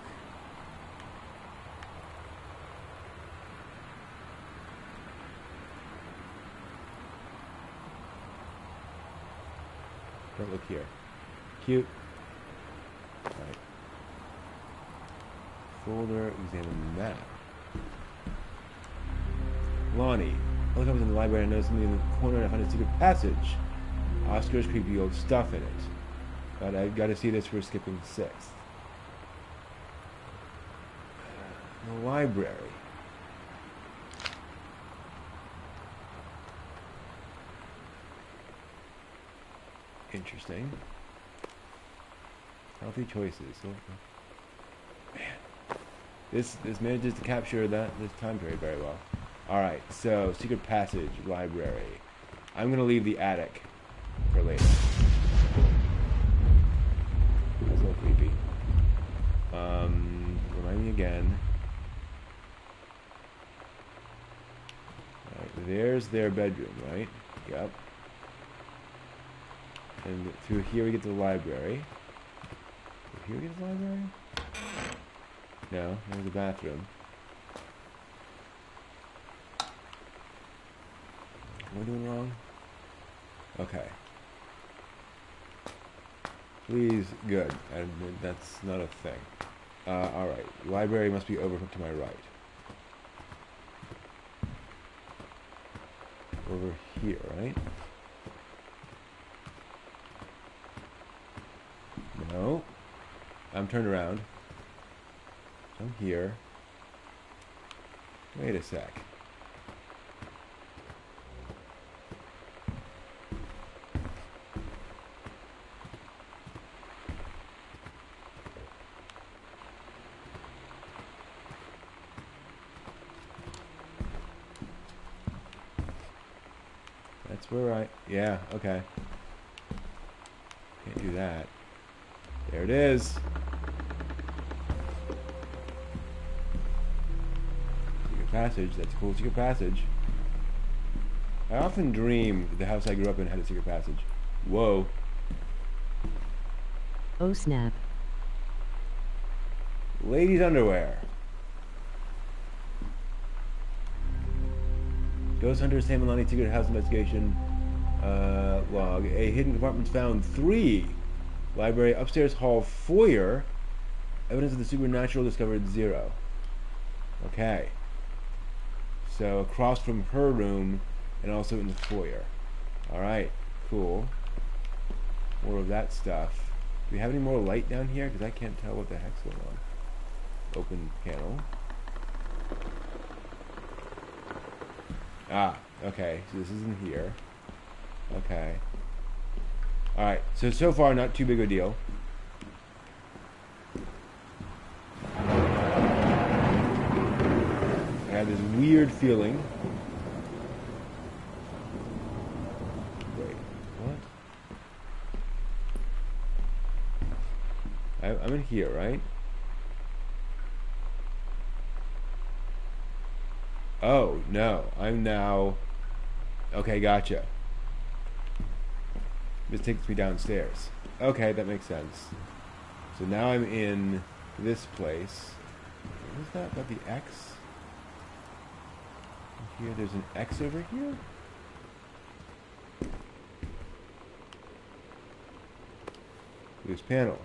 Don't look here. Cute. Alright. Folder, examine map. Lonnie. I look up in the library and I noticed something in the corner and I found a secret passage. Oscar's creepy old stuff in it. But I've got to see this for skipping 6th. The library. Interesting. Healthy choices. Man, this manages to capture this time period very well. All right, so secret passage, library. I'm gonna leave the attic for later. That's a little creepy. Remind me again. All right, there's their bedroom, right? Yep. And through here we get to the library. Through here we get to the library? No, there's the bathroom. Am I doing wrong? Okay. Please, good. And that's not a thing. Alright. Library must be over to my right. Over here, right? No. I'm turned around. I'm here. Wait a sec. That's where I... Yeah, okay. Can't do that. There it is. Secret passage. That's a cool secret passage. I often dream that the house I grew up in had a secret passage. Whoa. Oh snap. Ladies' underwear. Ghost Hunter Sam and Lonnie secret house investigation log. A hidden compartment found 3. Library, upstairs hall, foyer. Evidence of the supernatural discovered 0. Okay. So across from her room and also in the foyer. Alright, cool. More of that stuff. Do we have any more light down here? Because I can't tell what the heck's going on. Open panel. Ah, okay. So this isn't here. Okay. Alright, so far not too big a deal. I have this weird feeling. Wait, what? I'm in here, right? Oh, no. I'm now... Okay, gotcha. This takes me downstairs. Okay, that makes sense. So now I'm in this place. What is that about the X? Here, there's an X over here? This panel.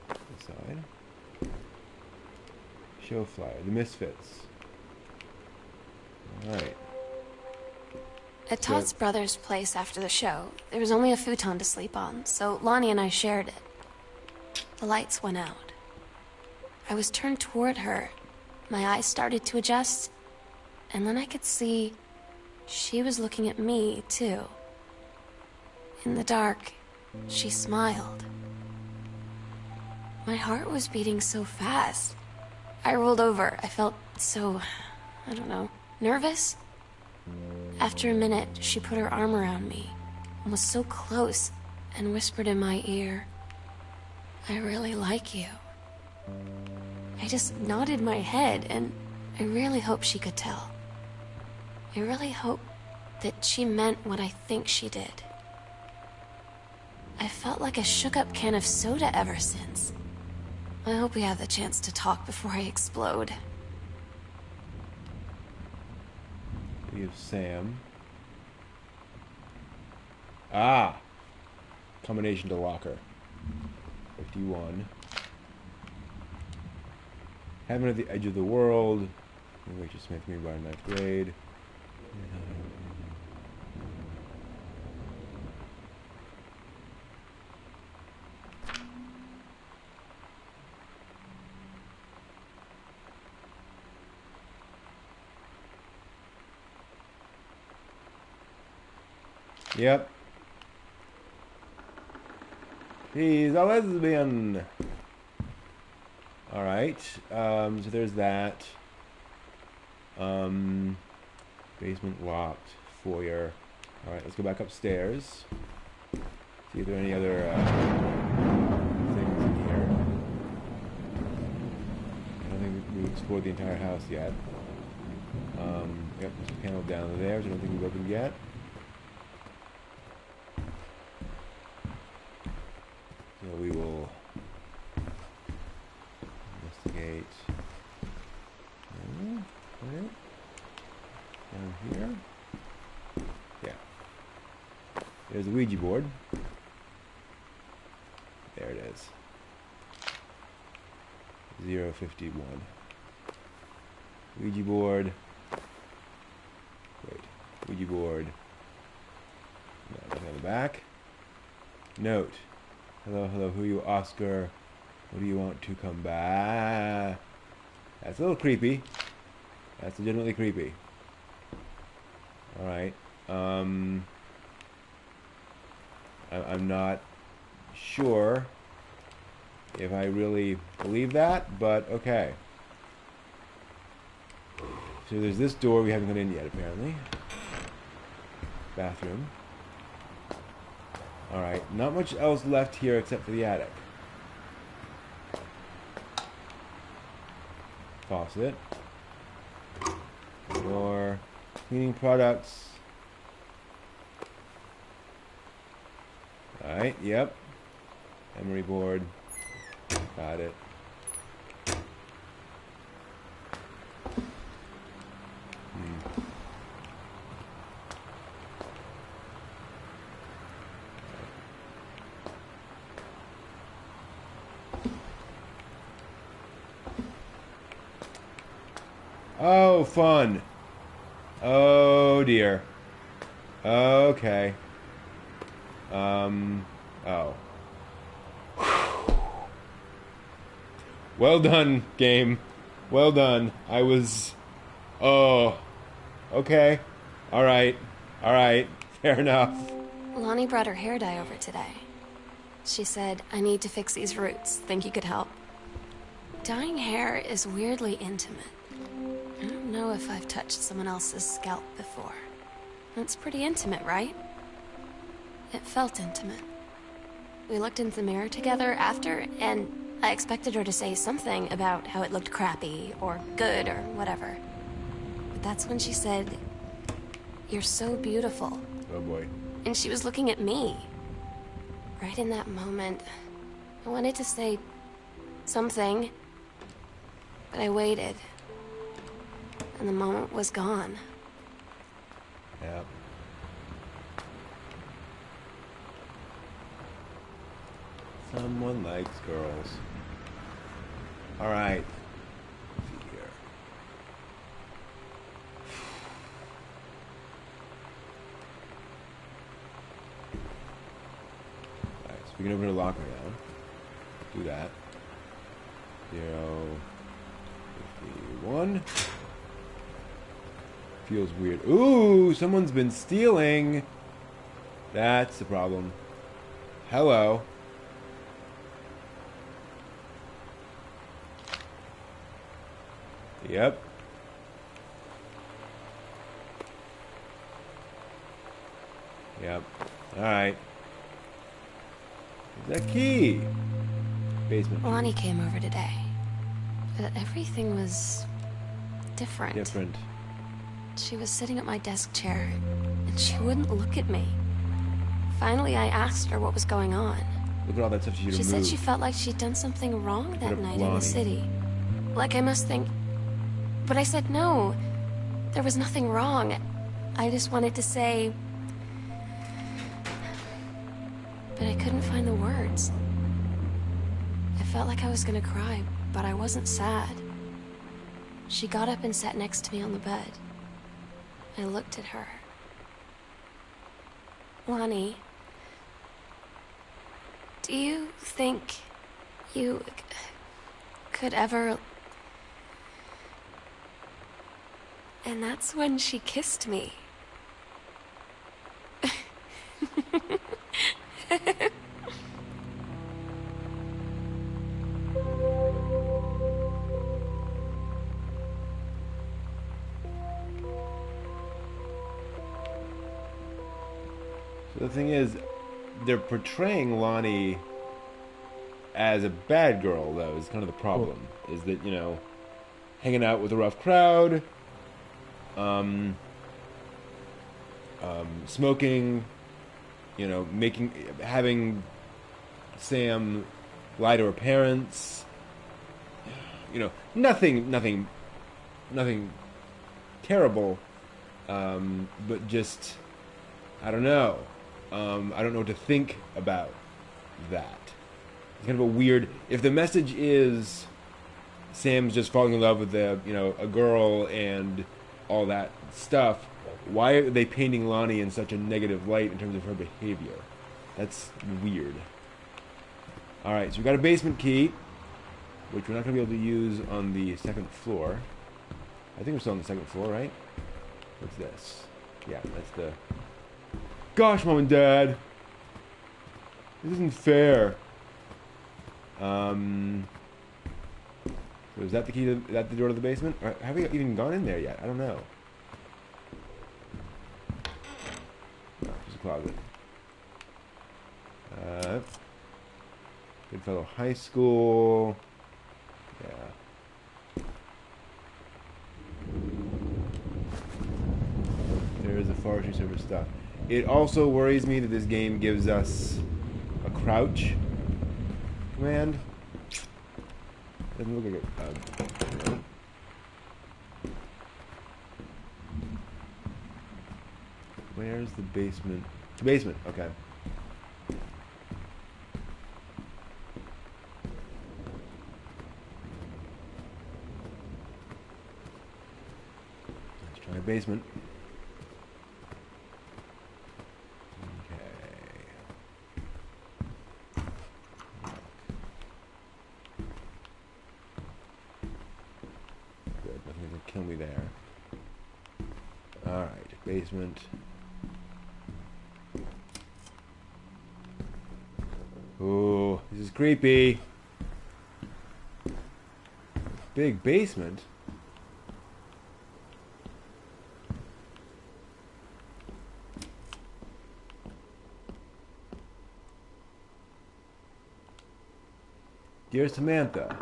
This side. Show flyer. The Misfits. Alright. At Todd's brother's place after the show, there was only a futon to sleep on, so Lonnie and I shared it. The lights went out. I was turned toward her. My eyes started to adjust, and then I could see she was looking at me, too. In the dark, she smiled. My heart was beating so fast. I rolled over. I felt so, I don't know, nervous. After a minute, she put her arm around me and was so close and whispered in my ear, "I really like you." I just nodded my head, and I really hope she could tell. I really hope that she meant what I think she did. I felt like a shook-up can of soda ever since. I hope we have the chance to talk before I explode. We have Sam. Ah! Combination to locker. 51. Heaven at the edge of the world. Rachel Smith, me by 9th grade. Yep. He's a lesbian. Alright. So there's that. Basement locked. Foyer. Alright, let's go back upstairs. See if there are any other things in here. I don't think we've explored the entire house yet. Yep, there's a panel down there, which I don't think we've opened yet. So we will investigate down here. Yeah. There's the Ouija board. There it is. 051. Ouija board. Wait. Ouija board. No, nothing on the back. Note. Hello, hello, who are you, Oscar? What do you want to come back? That's a little creepy. That's legitimately creepy. Alright. I'm not sure if I really believe that, but okay. So there's this door we haven't gone in yet, apparently. Bathroom. Alright, not much else left here except for the attic. Faucet. Door. Cleaning products. Alright, yep. Emery board. Got it. Oh, fun. Oh, dear. Okay. Oh. Well done, game. Well done. I was... Oh. Okay. Alright. Alright. Fair enough. Lonnie brought her hair dye over today. She said, "I need to fix these roots. Think you could help?" Dyeing hair is weirdly intimate. I don't know if I've touched someone else's scalp before. That's pretty intimate, right? It felt intimate. We looked in the mirror together after, and I expected her to say something about how it looked crappy, or good, or whatever. But that's when she said, "You're so beautiful." Oh boy. and she was looking at me. Right in that moment, I wanted to say something, but I waited, and the moment was gone. Yeah. Someone likes girls. All right. Let's see here. All right, so we can open a locker now. Do that. 051. Feels weird. Ooh, someone's been stealing. That's the problem. Hello. Yep. Yep. Alright. There's that key. Basement. Lonnie came over today, but everything was different. Different. She was sitting at my desk chair, and she wouldn't look at me. Finally, I asked her what was going on. Look at all that stuff she removed. She said she felt like she'd done something wrong that night in the city. Like I must think... But I said no. There was nothing wrong. I just wanted to say... But I couldn't find the words. I felt like I was gonna cry, but I wasn't sad. She got up and sat next to me on the bed. I looked at her. Lonnie, do you think you could ever... And that's when she kissed me. So the thing is, they're portraying Lonnie as a bad girl, though, is kind of the problem. Is that, you know, hanging out with a rough crowd, smoking, you know, having Sam lie to her parents, you know, nothing terrible, but just, I don't know. I don't know what to think about that. It's kind of a weird... If the message is Sam's just falling in love with a girl and all that stuff, why are they painting Lonnie in such a negative light in terms of her behavior? That's weird. Alright, so we got a basement key, which we're not going to be able to use on the second floor. I think we're still on the second floor, right? What's this? Yeah, that's the... Gosh, Mom and Dad! This isn't fair. So is that the key to... Is that the door to the basement? Or have we even gone in there yet? I don't know. No, just a closet. Goodfellow High School. Yeah. There's the forestry service stuff. It also worries me that this game gives us a crouch command. Doesn't look like it. Where's the basement? The basement, okay. Let's try basement. Kill me there. Alright, basement. Ooh, this is creepy. Big basement. Dear Samantha,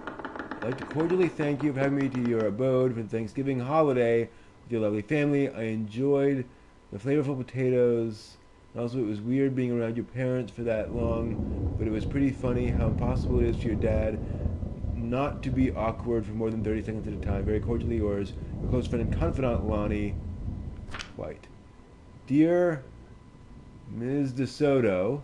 I'd like to cordially thank you for having me to your abode for the Thanksgiving holiday with your lovely family. I enjoyed the flavorful potatoes And also, it was weird being around your parents for that long, but it was pretty funny how impossible it is for your dad not to be awkward for more than 30 seconds at a time. Very cordially yours, your close friend and confidant, Lonnie White. Dear Ms. DeSoto,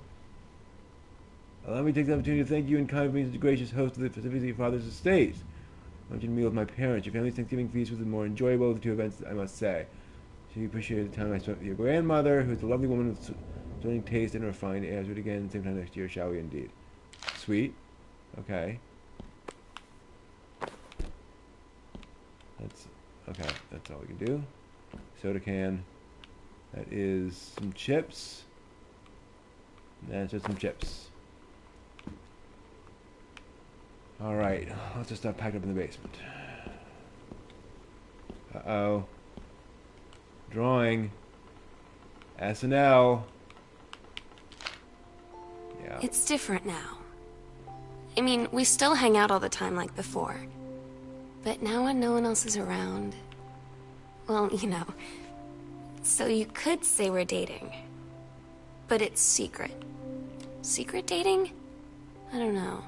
allow me to take the opportunity to thank you in kind of being such a gracious host of the festivities of your father's estate. I want you to meet with my parents. Your family's Thanksgiving feast was the more enjoyable of the two events, I must say. So you appreciated the time I spent with your grandmother, who is a lovely woman with stunning taste and refined airs. Do it again same time next year, shall we indeed? Sweet. Okay. That's all we can do. Soda can. That is some chips. That's just some chips. Alright, lots of stuff packed up in the basement. Uh-oh. Drawing. SNL. Yeah. It's different now. I mean, we still hang out all the time like before. But now when no one else is around... Well, you know. So you could say we're dating. But it's secret. Secret dating? I don't know.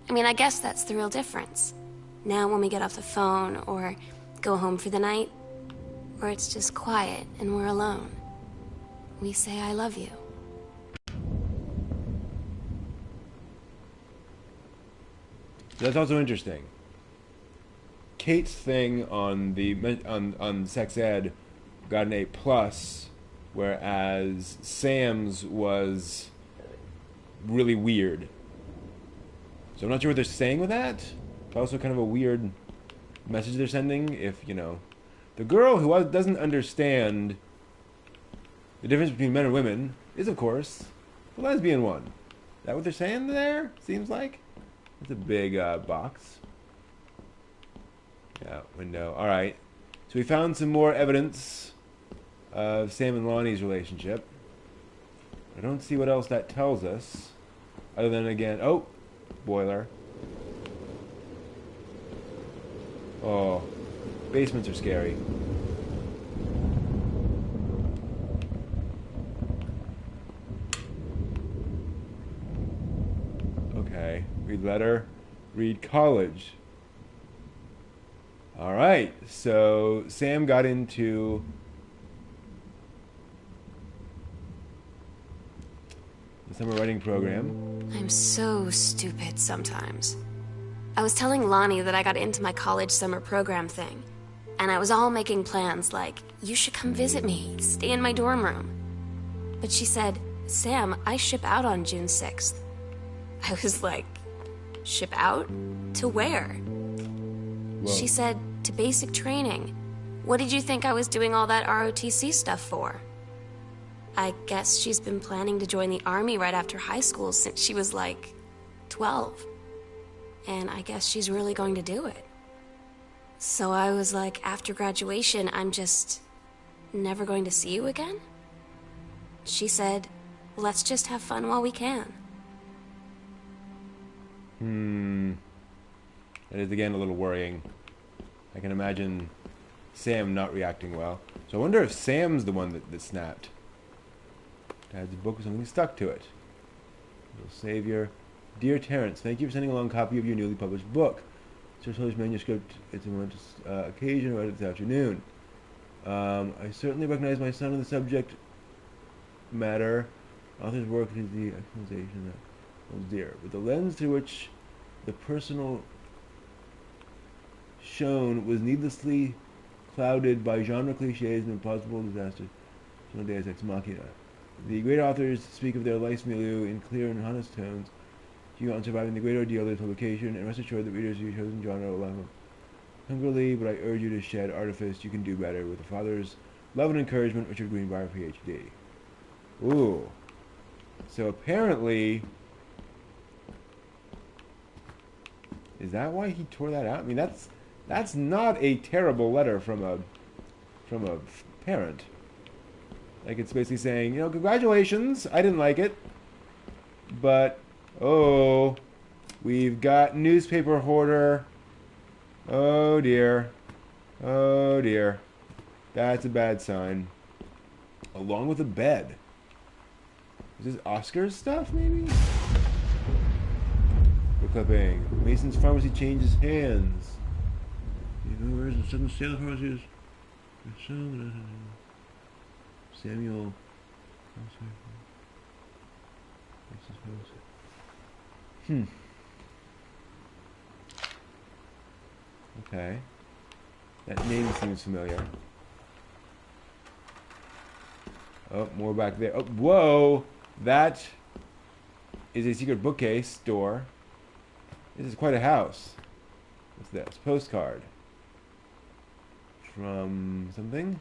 I mean, I guess that's the real difference. Now when we get off the phone, or go home for the night, or it's just quiet and we're alone, we say I love you. That's also interesting. Kate's thing on the on sex ed got an A+, whereas Sam's was really weird. So I'm not sure what they're saying with that. It's also kind of a weird message they're sending. If, you know, the girl who doesn't understand the difference between men and women is, of course, the lesbian one. Is that what they're saying there? Seems like. It's a big box. Yeah, window. All right. So we found some more evidence of Sam and Lonnie's relationship. I don't see what else that tells us, other than, again, oh, boiler. Oh, basements are scary. Okay, read letter, read college. All right, so Sam got into the summer writing program. I'm so stupid sometimes. I was telling Lonnie that I got into my college summer program thing, and I was all making plans like, you should come visit me, stay in my dorm room. But she said, Sam, I ship out on June 6th. I was like, ship out? To where? Whoa. She said, to basic training. What did you think I was doing all that ROTC stuff for? I guess she's been planning to join the army right after high school since she was like 12. And I guess she's really going to do it. So I was like, after graduation, I'm just never going to see you again? She said, let's just have fun while we can. That is, again, a little worrying. I can imagine Sam not reacting well. So I wonder if Sam's the one that snapped. Dad's book with something stuck to it. Little savior. Dear Terrence, thank you for sending along a copy of your newly published book. Sir Tully's manuscript, it's a momentous occasion, I read it this afternoon. I certainly recognize my son in the subject matter. Author's work is the explanation that holds dear. With the lens through which the personal shown was needlessly clouded by genre cliches and impossible disasters. Deus ex machina. The great authors speak of their life's milieu in clear and honest tones. You on surviving the great ordeal of their publication, and rest assured that readers of your chosen genre will love them hungrily, but I urge you to shed artifice. You can do better. With the father's love and encouragement, Richard Greenbrier, PhD. Ooh. So apparently, is that why he tore that out? I mean, that's not a terrible letter from a parent. Like, it's basically saying, you know, congratulations, I didn't like it, but oh, we've got newspaper hoarder. Oh dear. Oh dear. That's a bad sign. Along with a bed. Is this Oscar's stuff, maybe? We're clipping. Mason's pharmacy changes hands. Where is the sudden sale of pharmacies? Samuel. Okay. That name seems familiar. Oh, more back there. Oh, whoa! That is a secret bookcase door. This is quite a house. What's this? Postcard. From something?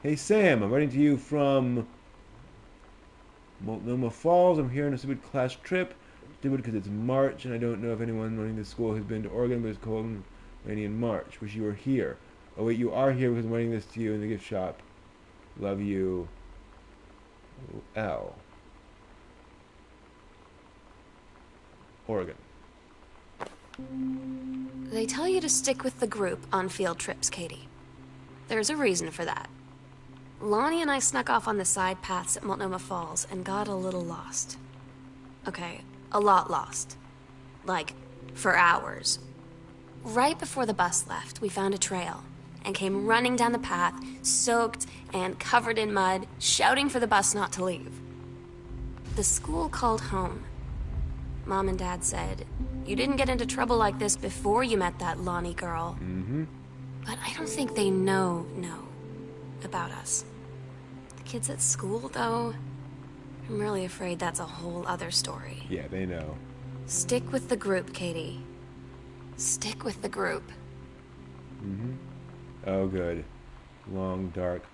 Hey Sam, I'm writing to you from Multnomah Falls. I'm here on a stupid class trip. Stupid because it's March and I don't know if anyone running this school has been to Oregon, but it's cold and rainy in March. Wish you were here. Oh wait, you are here because I'm writing this to you in the gift shop. Love you. L. Oregon. They tell you to stick with the group on field trips, Katie. There's a reason for that. Lonnie and I snuck off on the side paths at Multnomah Falls and got a little lost. Okay, a lot lost. Like, for hours. Right before the bus left, we found a trail and came running down the path, soaked and covered in mud, shouting for the bus not to leave. The school called home. Mom and Dad said, "You didn't get into trouble like this before you met that Lonnie girl." Mm-hmm. But I don't think they know about us. The kids at school, though, I'm really afraid that's a whole other story. Yeah, they know. Stick with the group, Katie. Stick with the group. Mm-hmm. Oh, good. Long, dark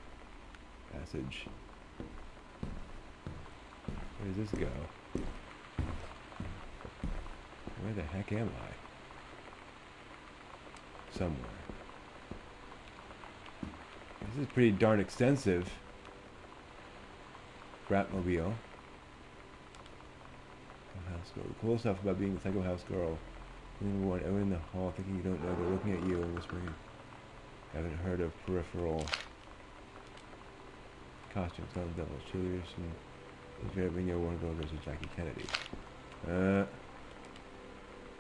passage. Where does this go? Where the heck am I? Somewhere. This is pretty darn extensive. Bratmobile. House girl. The cool stuff about being the Psycho House girl. Everyone in the hall thinking you don't know they're looking at you and whispering. I haven't heard of peripheral costumes, not devils, cheerleaders, and Vinyo Warren Girl versus Jackie Kennedy.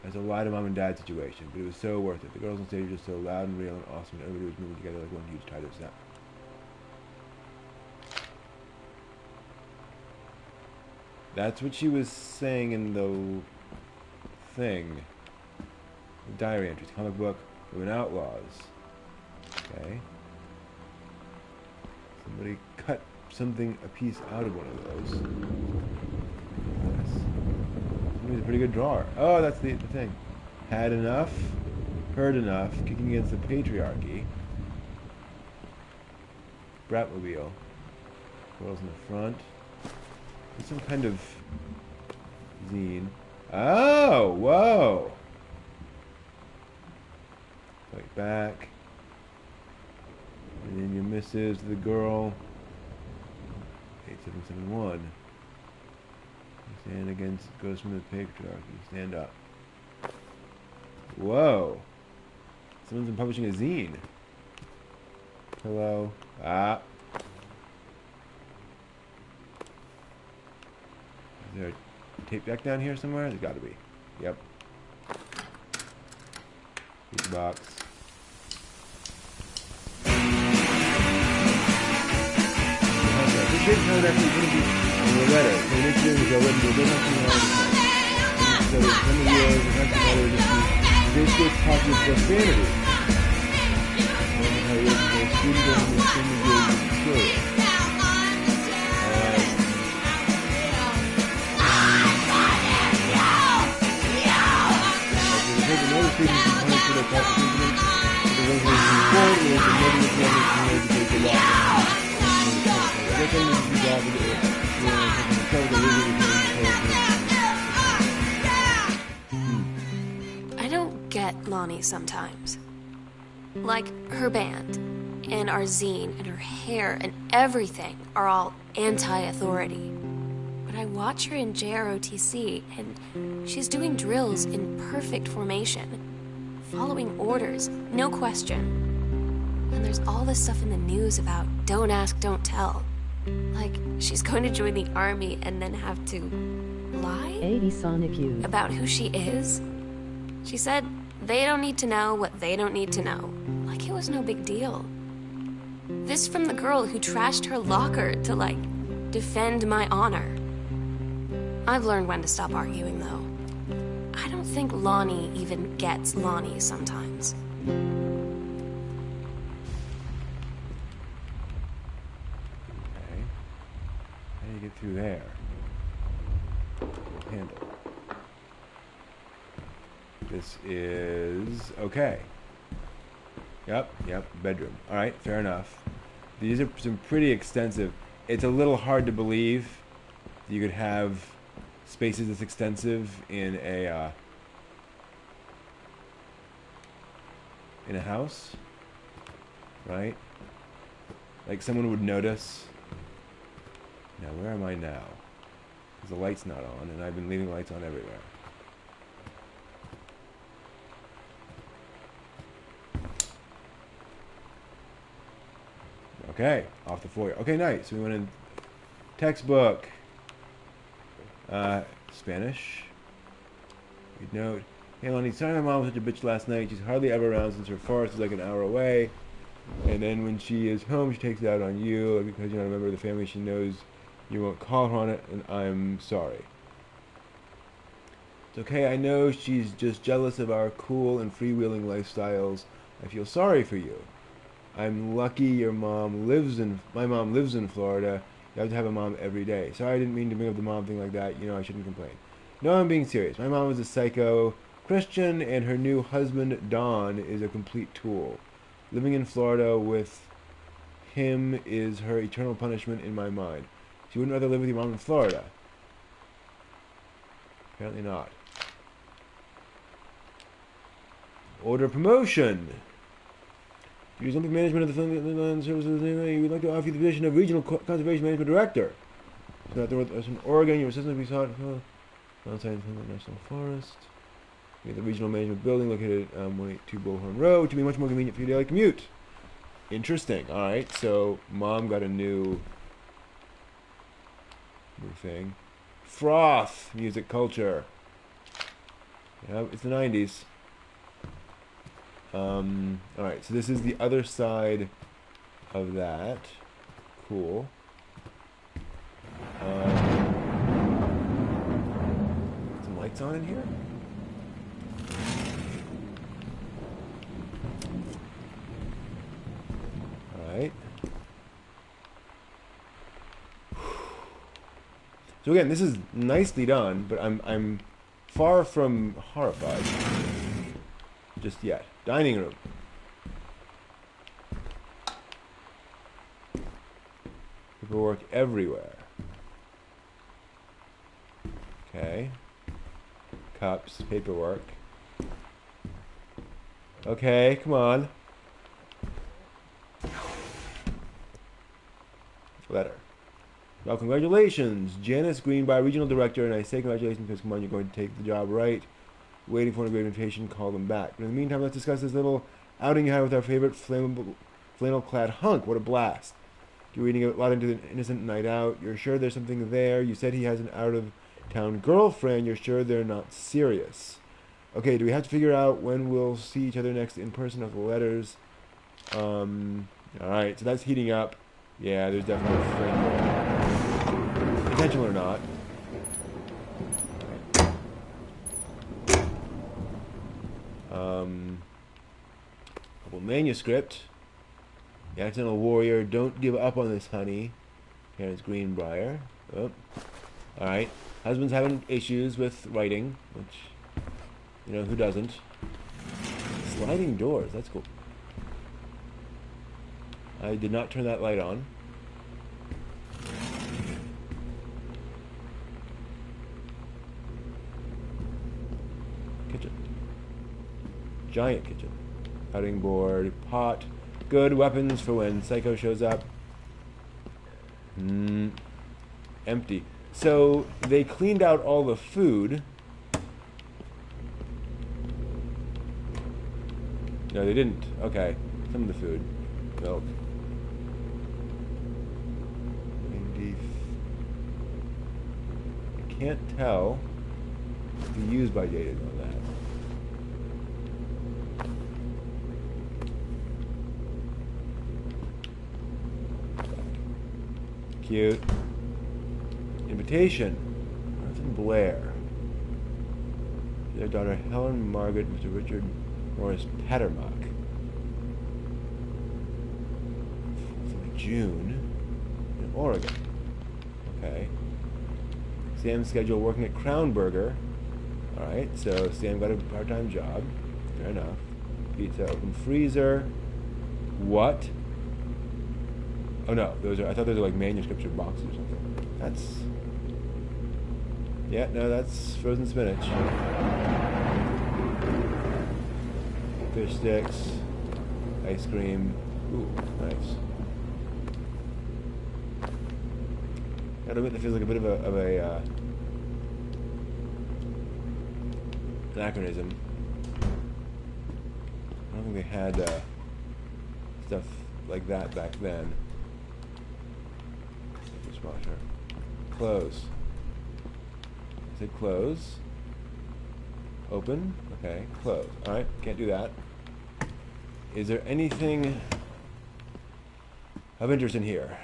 That's a lie to mom and dad situation, but it was so worth it. The girls on stage were just so loud and real and awesome, and everybody was moving together like one huge tight snap. That's what she was saying in the thing. The diary entries, comic book, women outlaws. Okay. Somebody cut something, a piece out of one of those. Yes. Somebody's a pretty good drawer. Oh, that's the thing. Had enough, heard enough, kicking against the patriarchy. Bratmobile. Girls in the front. There's some kind of zine. Oh, whoa! Fight back. And then your missus, the girl. 8771. Stand against Ghost from the patriarchy. Stand up. Whoa! Someone's been publishing a zine. Hello. Ah. Is there a tape deck down here somewhere? There's got to be. Yep. Pizza box. This didn't know that actually going to be in the letter. So make sure you go in and don't have to know all the time. So some of yours, the next letter, just basically positive profanity. How you're a student and the same as you're curious. Another student can punish for their past achievements, but the ones who report will be negative damage in order to take the law. I don't get Lonnie sometimes. Like, her band, and our zine, and her hair, and everything are all anti-authority. But I watch her in JROTC, and she's doing drills in perfect formation, following orders, no question. And there's all this stuff in the news about don't ask, don't tell. Like, she's going to join the army and then have to lie 80 Sonic Youth. about who she is. She said they don't need to know what they don't need to know. Like it was no big deal. This from the girl who trashed her locker to, like, defend my honor. I've learned when to stop arguing, though. I don't think Lonnie even gets Lonnie sometimes. Okay. How do you get through there? Handle. This is okay. Yep, bedroom. Alright, fair enough. These are some pretty extensive. It's a little hard to believe that you could have spaces this extensive in a house, right? Like someone would notice. Now, where am I now? Because the light's not on, and I've been leaving lights on everywhere. Okay, off the foyer. Okay, nice. So we went in textbook. Spanish. Read note. Hey, Lonnie, sorry my mom was such a bitch last night. She's hardly ever around since her forest is like an hour away. And then when she is home, she takes it out on you. Because you're not a member of the family, she knows you won't call her on it, and I'm sorry. It's okay, I know she's just jealous of our cool and freewheeling lifestyles. I feel sorry for you. I'm lucky my mom lives in Florida. You have to have a mom every day. Sorry, I didn't mean to bring up the mom thing like that. You know, I shouldn't complain. No, I'm being serious. My mom was a psycho Christian, and her new husband, Don, is a complete tool. Living in Florida with him is her eternal punishment in my mind. She wouldn't rather live with your mom in Florida. Apparently not. Order promotion. To use Olympic management of the Land Services, you would like to offer you the position of Regional Conservation Management Director. So that there was in Oregon, your assistant will be sought outside the National Forest. You have the regional management building located at 182 Bullhorn Road to be much more convenient for your daily commute. Interesting. All right, so mom got a new thing. Froth music culture. Yeah, it's the 90s. Alright, so this is the other side of that. Cool. Some lights on in here? Alright. So again, this is nicely done, but I'm far from horrified just yet. Dining room. Paperwork everywhere. Okay. Cups, paperwork. Okay, come on. Letter. Well, congratulations, Janice Greenby, Regional Director, and I say congratulations because, come on, you're going to take the job right. Waiting for a great invitation, call them back. But in the meantime, let's discuss this little outing you had with our favorite flannel-clad hunk. What a blast. You're reading a lot into the innocent night out. You're sure there's something there. You said he has an out-of-town girlfriend. You're sure they're not serious. Okay, do we have to figure out when we'll see each other next in person of the letters? Alright, so that's heating up. Yeah, there's definitely a friend there. Intentional or not. Couple manuscript. The Accidental Warrior. Don't give up on this, honey. Parents Greenbrier. Oh. Alright. Husband's having issues with writing, which, you know, who doesn't? Sliding doors. That's cool. I did not turn that light on. Kitchen. Giant kitchen. Cutting board. Pot. Good weapons for when Psycho shows up. Empty. So they cleaned out all the food. No, they didn't. Okay. Some of the food. Milk. can't tell the use by date is on that. Cute. Invitation. Jonathan Blair. Their daughter Helen Margaret, Mr. Richard Morris Pattermock. 4th of June in Oregon. Okay. Sam's schedule working at Crown Burger. Alright, so Sam got a part-time job. Fair enough. Pizza open freezer. What? Oh no, those are, I thought those were like manuscripts or boxes or something. That's... Yeah, no, that's frozen spinach. Fish sticks. Ice cream. Ooh, nice. Gotta admit, that feels like a bit of a anachronism. I don't think they had stuff like that back then. Dishwasher. Close. Is it close? Open? Okay. Close. Alright, can't do that. Is there anything of interest in here?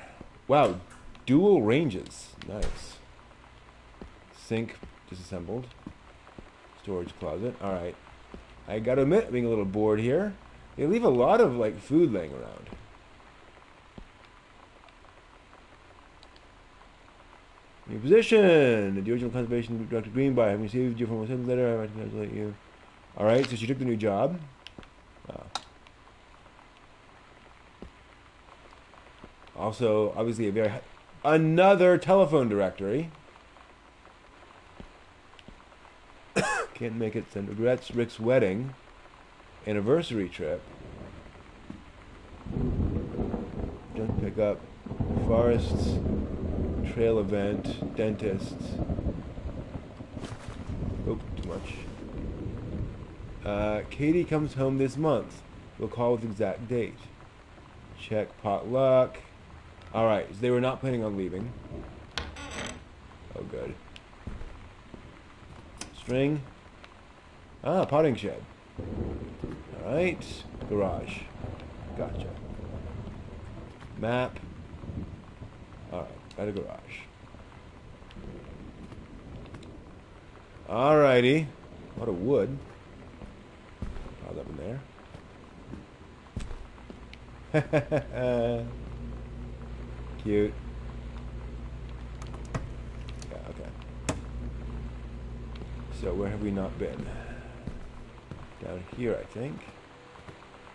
Wow, dual ranges. Nice. Sink disassembled. Storage closet. Alright. I gotta admit, I'm being a little bored here. They leave a lot of, like, food laying around. New position! The original conservation Dr. Greenby. Having received your formal sentence letter, I might congratulate you. Alright, so she took the new job. Also, obviously, a very... Another telephone directory. Can't make it. Send regrets Rick's wedding. Anniversary trip. Junk pickup. Forests. Trail event. Dentist. Oh, too much. Katie comes home this month. We'll call with exact date. Check potluck. Alright, so they were not planning on leaving. Oh, good. String. Ah, potting shed. Alright. Garage. Gotcha. Map. Alright, got a garage. Alrighty. A lot of wood. Piled up in there. Cute. Yeah, okay. So where have we not been? Down here, I think.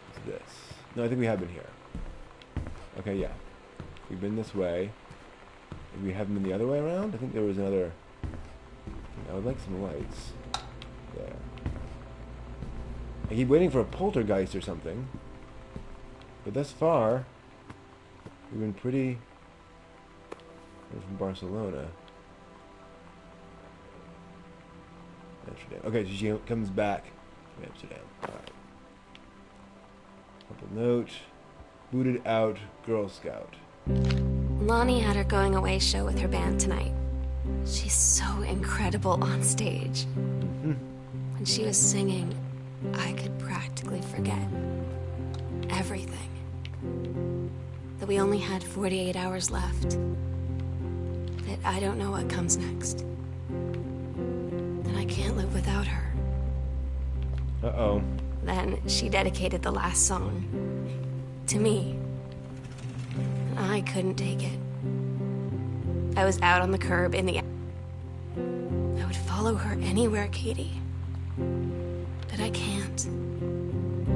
What's this? No, I think we have been here. Okay, yeah. We've been this way. We haven't been the other way around? I think there was another... I would like some lights. There. I keep waiting for a poltergeist or something. But thus far, we've been pretty... We're from Barcelona. Amsterdam. Okay, so she comes back from Amsterdam. Alright. Couple note. Booted out Girl Scout. Lonnie had her going away show with her band tonight. She's so incredible on stage. When she was singing, I could practically forget everything. That we only had 48 hours left. That I don't know what comes next. That I can't live without her. Uh-oh. Then she dedicated the last song to me. And I couldn't take it. I was out on the curb in the... I would follow her anywhere, Katie. But I can't.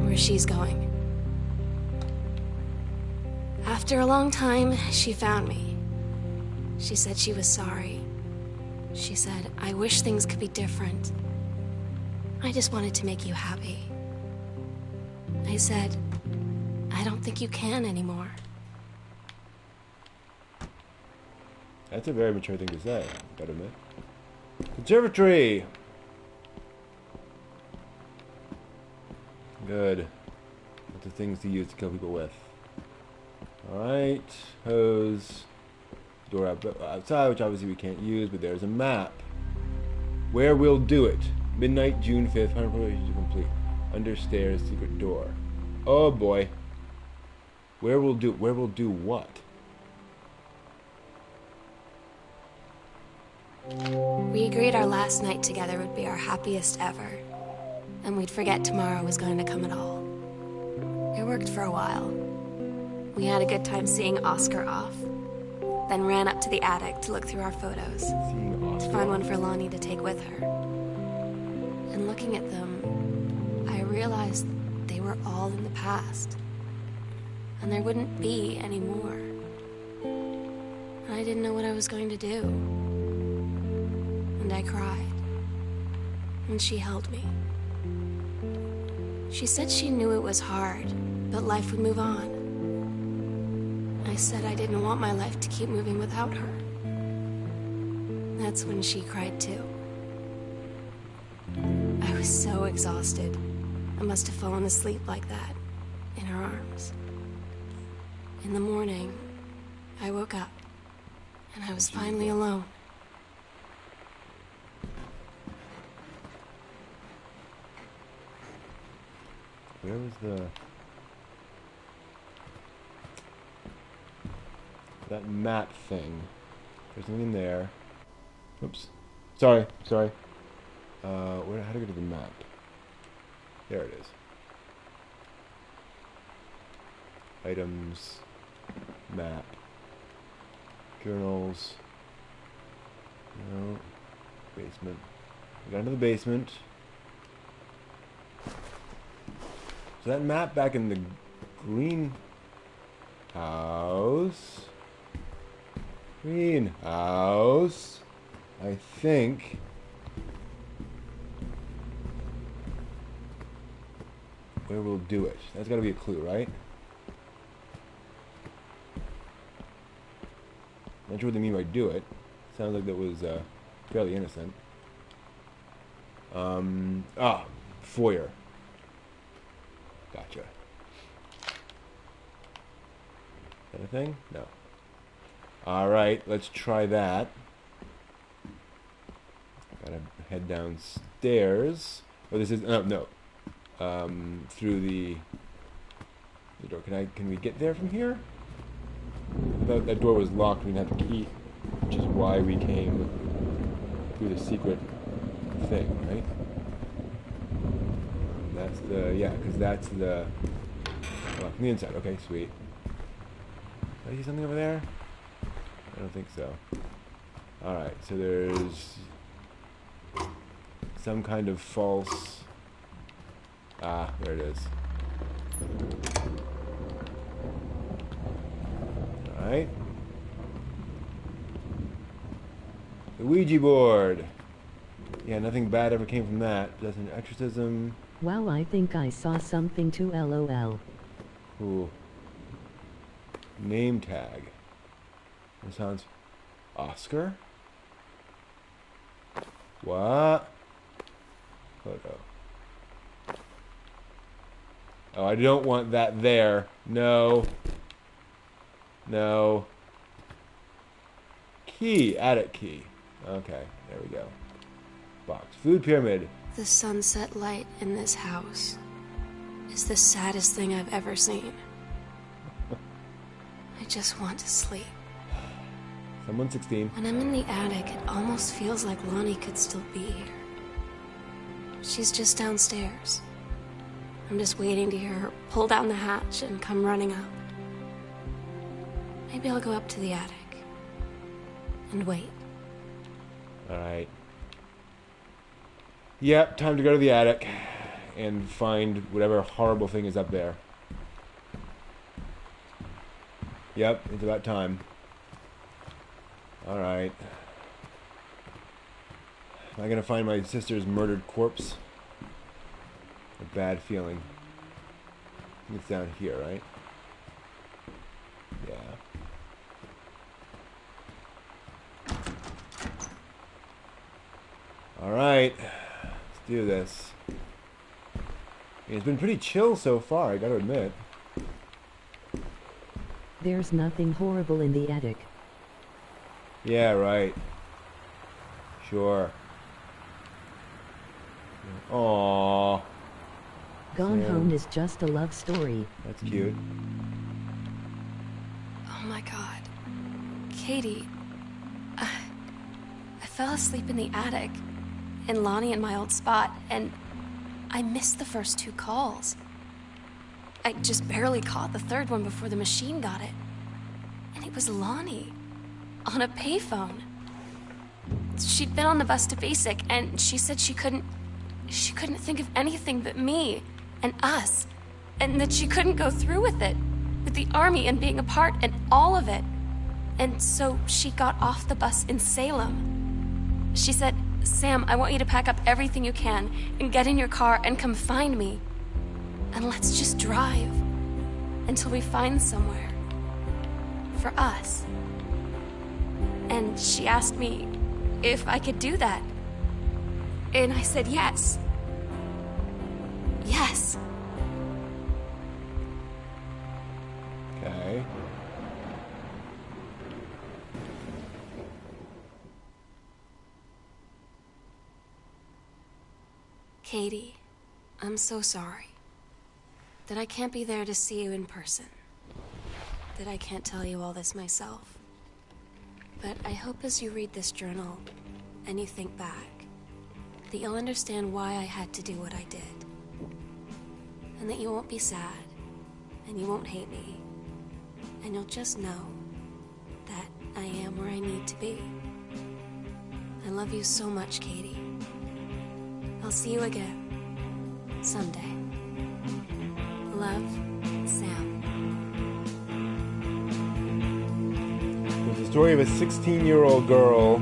Where she's going. After a long time, she found me. She said she was sorry. She said, I wish things could be different. I just wanted to make you happy. I said, I don't think you can anymore. That's a very mature thing to say, gotta admit. Conservatory! Good. Lots of things to use to kill people with. Alright, hose. Door outside, which obviously we can't use, but there's a map. Where we'll do it. Midnight, June 5th. 100 preparations to complete. Understairs, secret door. Oh boy. Where we'll do what? We agreed our last night together would be our happiest ever, and we'd forget tomorrow was going to come at all. It worked for a while. We had a good time seeing Oscar off, then ran up to the attic to look through our photos, to find one for Lonnie to take with her. And looking at them, I realized they were all in the past, and there wouldn't be any more. And I didn't know what I was going to do. And I cried, and she held me. She said she knew it was hard, but life would move on. I said I didn't want my life to keep moving without her. That's when she cried too. I was so exhausted. I must have fallen asleep like that, in her arms. In the morning, I woke up, and I was finally alone. Where was that map thing? There's nothing in there. Oops. Sorry. How to go to the map? There it is. Items. Map. Journals. No. Basement. We got into the basement. So that map back in the greenhouse. Greenhouse. I think. Where we'll do it. That's got to be a clue, right? Not sure what they mean by do it. Sounds like that was fairly innocent. Foyer. Gotcha. Is that a thing? No. Alright, let's try that. Gotta head downstairs. Oh, this is... no. Through the door. Can we get there from here? That door was locked. We didn't have the key, which is why we came through the secret thing, right? That's the... yeah, because that's the... oh, from the inside. Okay, sweet. Did I see something over there? I don't think so. Alright, so there's... some kind of false... ah, there it is. Alright. The Ouija board. Yeah, nothing bad ever came from that. Just an exorcism. Wow, I think I saw something too, LOL. Cool. Name tag. That sounds... Oscar? What? Photo. Oh, I don't want that there. No. No. Key. Attic key. Okay, there we go. Box. Food pyramid. The sunset light in this house is the saddest thing I've ever seen. I just want to sleep. Someone 16. When I'm in the attic, it almost feels like Lonnie could still be here. She's just downstairs. I'm just waiting to hear her pull down the hatch and come running up. Maybe I'll go up to the attic and wait. Alright. Yep, time to go to the attic and find whatever horrible thing is up there. Yep, it's about time. Alright. Am I gonna find my sister's murdered corpse? A bad feeling. I think it's down here, right? Yeah. Alright. Let's do this. It's been pretty chill so far, I gotta admit. There's nothing horrible in the attic. Yeah, right. Sure. Aww. Gone Sam. Home is just a love story. That's cute. Oh my god. Katie. I fell asleep in the attic, in Lonnie and my old spot, and I missed the first 2 calls. I just barely caught the third one before the machine got it. And it was Lonnie, on a payphone. She'd been on the bus to Basic, and she said she couldn't think of anything but me and us, and that she couldn't go through with it, with the army and being apart and all of it. And so she got off the bus in Salem. She said, "Sam, I want you to pack up everything you can and get in your car and come find me. And let's just drive until we find somewhere for us." And she asked me if I could do that. And I said yes. Yes. Okay. Katie, I'm so sorry that I can't be there to see you in person, that I can't tell you all this myself. But I hope as you read this journal and you think back, that you'll understand why I had to do what I did. And that you won't be sad, and you won't hate me, and you'll just know that I am where I need to be. I love you so much, Katie. I'll see you again, someday. Love, Sam. It's the story of a 16-year-old girl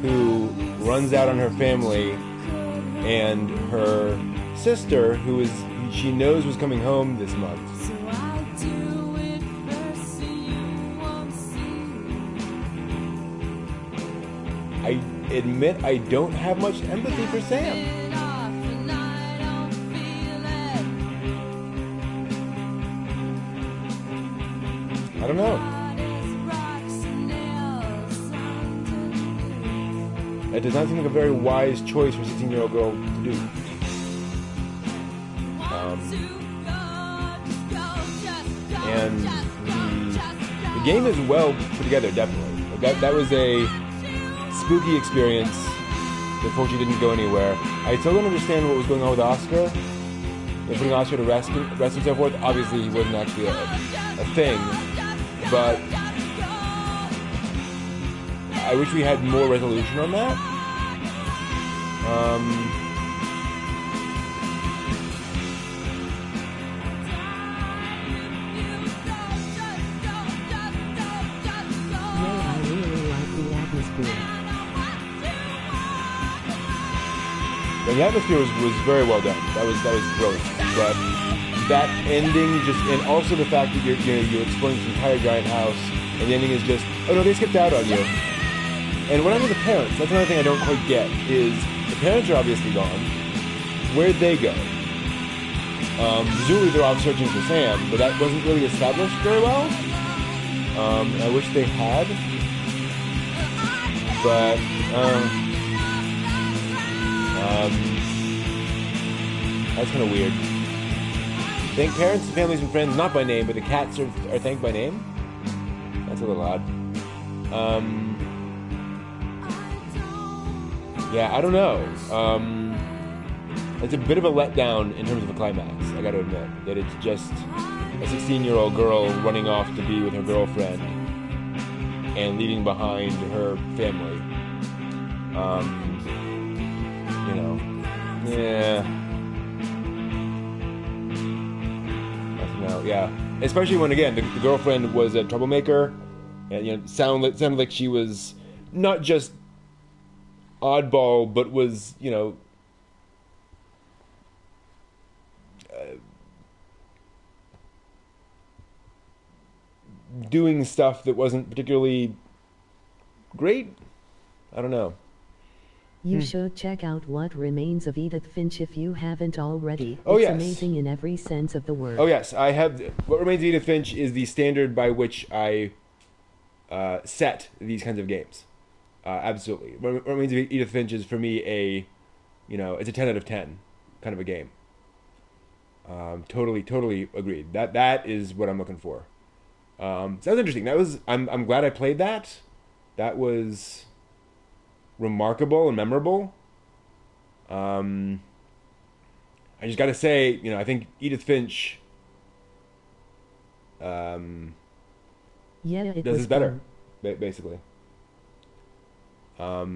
who runs out on her family and her sister, who she knows was coming home this month. I admit I don't have much empathy for Sam. I don't know. That does not seem like a very wise choice for a 16-year-old girl to do. And the game is well put together, definitely. That was a spooky experience that unfortunately didn't go anywhere. I still don't understand what was going on with Oscar. They're putting Oscar to rest and so forth. Obviously, he wasn't actually a thing. But I wish we had more resolution on that. Yeah, I really like the atmosphere. The atmosphere was very well done. That was brilliant. But that ending and also the fact that you're exploring this entire giant house, and the ending is just, oh no, they skipped out on you. And what happened to the parents? That's another thing I don't quite get, is the parents are obviously gone. Where'd they go? Presumably they're off searching for Sam, but that wasn't really established very well. I wish they had. But, that's kind of weird. Thank parents, families, and friends, not by name, but the cats are thanked by name? That's a little odd. Yeah, I don't know. It's a bit of a letdown in terms of a climax, I gotta admit. That it's just a 16-year-old girl running off to be with her girlfriend and leaving behind her family. Yeah. Yeah, especially when, again, the girlfriend was a troublemaker, and sounded like she was not just oddball, but was doing stuff that wasn't particularly great. I don't know. You should check out What Remains of Edith Finch if you haven't already. Oh, it's yes. amazing in every sense of the word. Oh yes, I have. What Remains of Edith Finch is the standard by which I set these kinds of games. Absolutely. What Remains of Edith Finch is for me a it's a 10 out of 10 kind of a game. Totally agreed. That is what I'm looking for. So that was interesting. I'm glad I played that. That was remarkable and memorable. I just got to say, I think Edith Finch it does was this better, fun. basically. But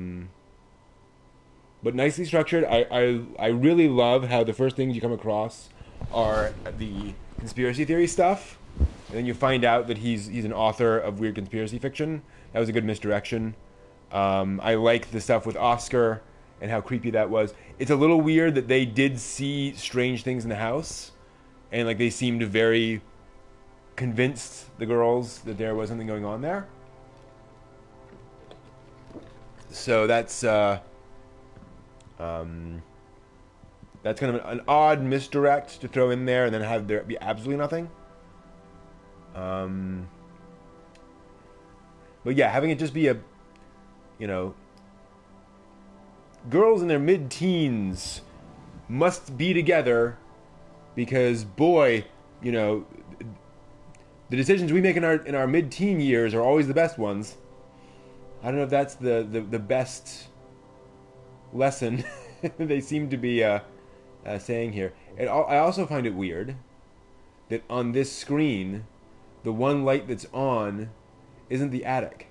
nicely structured. I really love how the first things you come across are the conspiracy theory stuff, and then you find out that he's an author of weird conspiracy fiction. That was a good misdirection. I like the stuff with Oscar and how creepy that was. It's a little weird that they did see strange things in the house, and they seemed very convinced, the girls, that there was something going on there. So that's kind of an odd misdirect to throw in there and then have there be absolutely nothing. But yeah, having it just be girls in their mid-teens must be together because, boy, the decisions we make in our mid-teen years are always the best ones. I don't know if that's the best lesson they seem to be saying here. I also find it weird that on this screen, the one light that's on isn't the attic.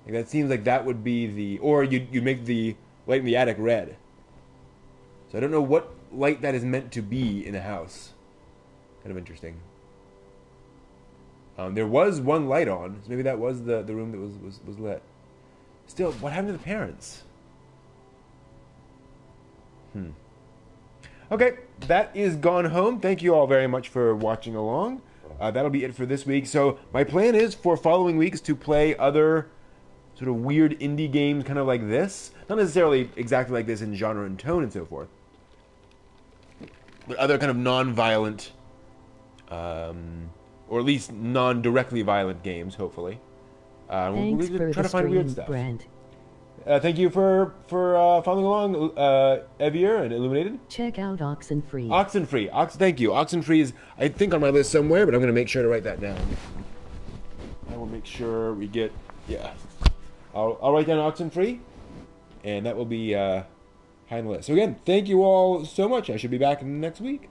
That seems like that would be or you'd make the light in the attic red. So I don't know what light that is meant to be in the house. Kind of interesting. There was one light on, so maybe that was the room that was lit. Still, what happened to the parents? Okay, that is Gone Home. Thank you all very much for watching along. That'll be it for this week. So my plan is for following weeks to play other sort of weird indie games kind of like this. Not necessarily exactly like this in genre and tone and so forth. But other kind of non-violent, or at least non-directly violent games, hopefully. Thanks we'll for try the to find weird stream, stuff. Brent. Thank you for following along, Evier and Illuminated. Check out Oxenfree. Oxenfree. Thank you. Oxenfree is, I think, on my list somewhere, but I'm going to make sure to write that down. I will make sure we get, I'll write down Oxenfree, and that will be high on the list. So again, thank you all so much. I should be back next week.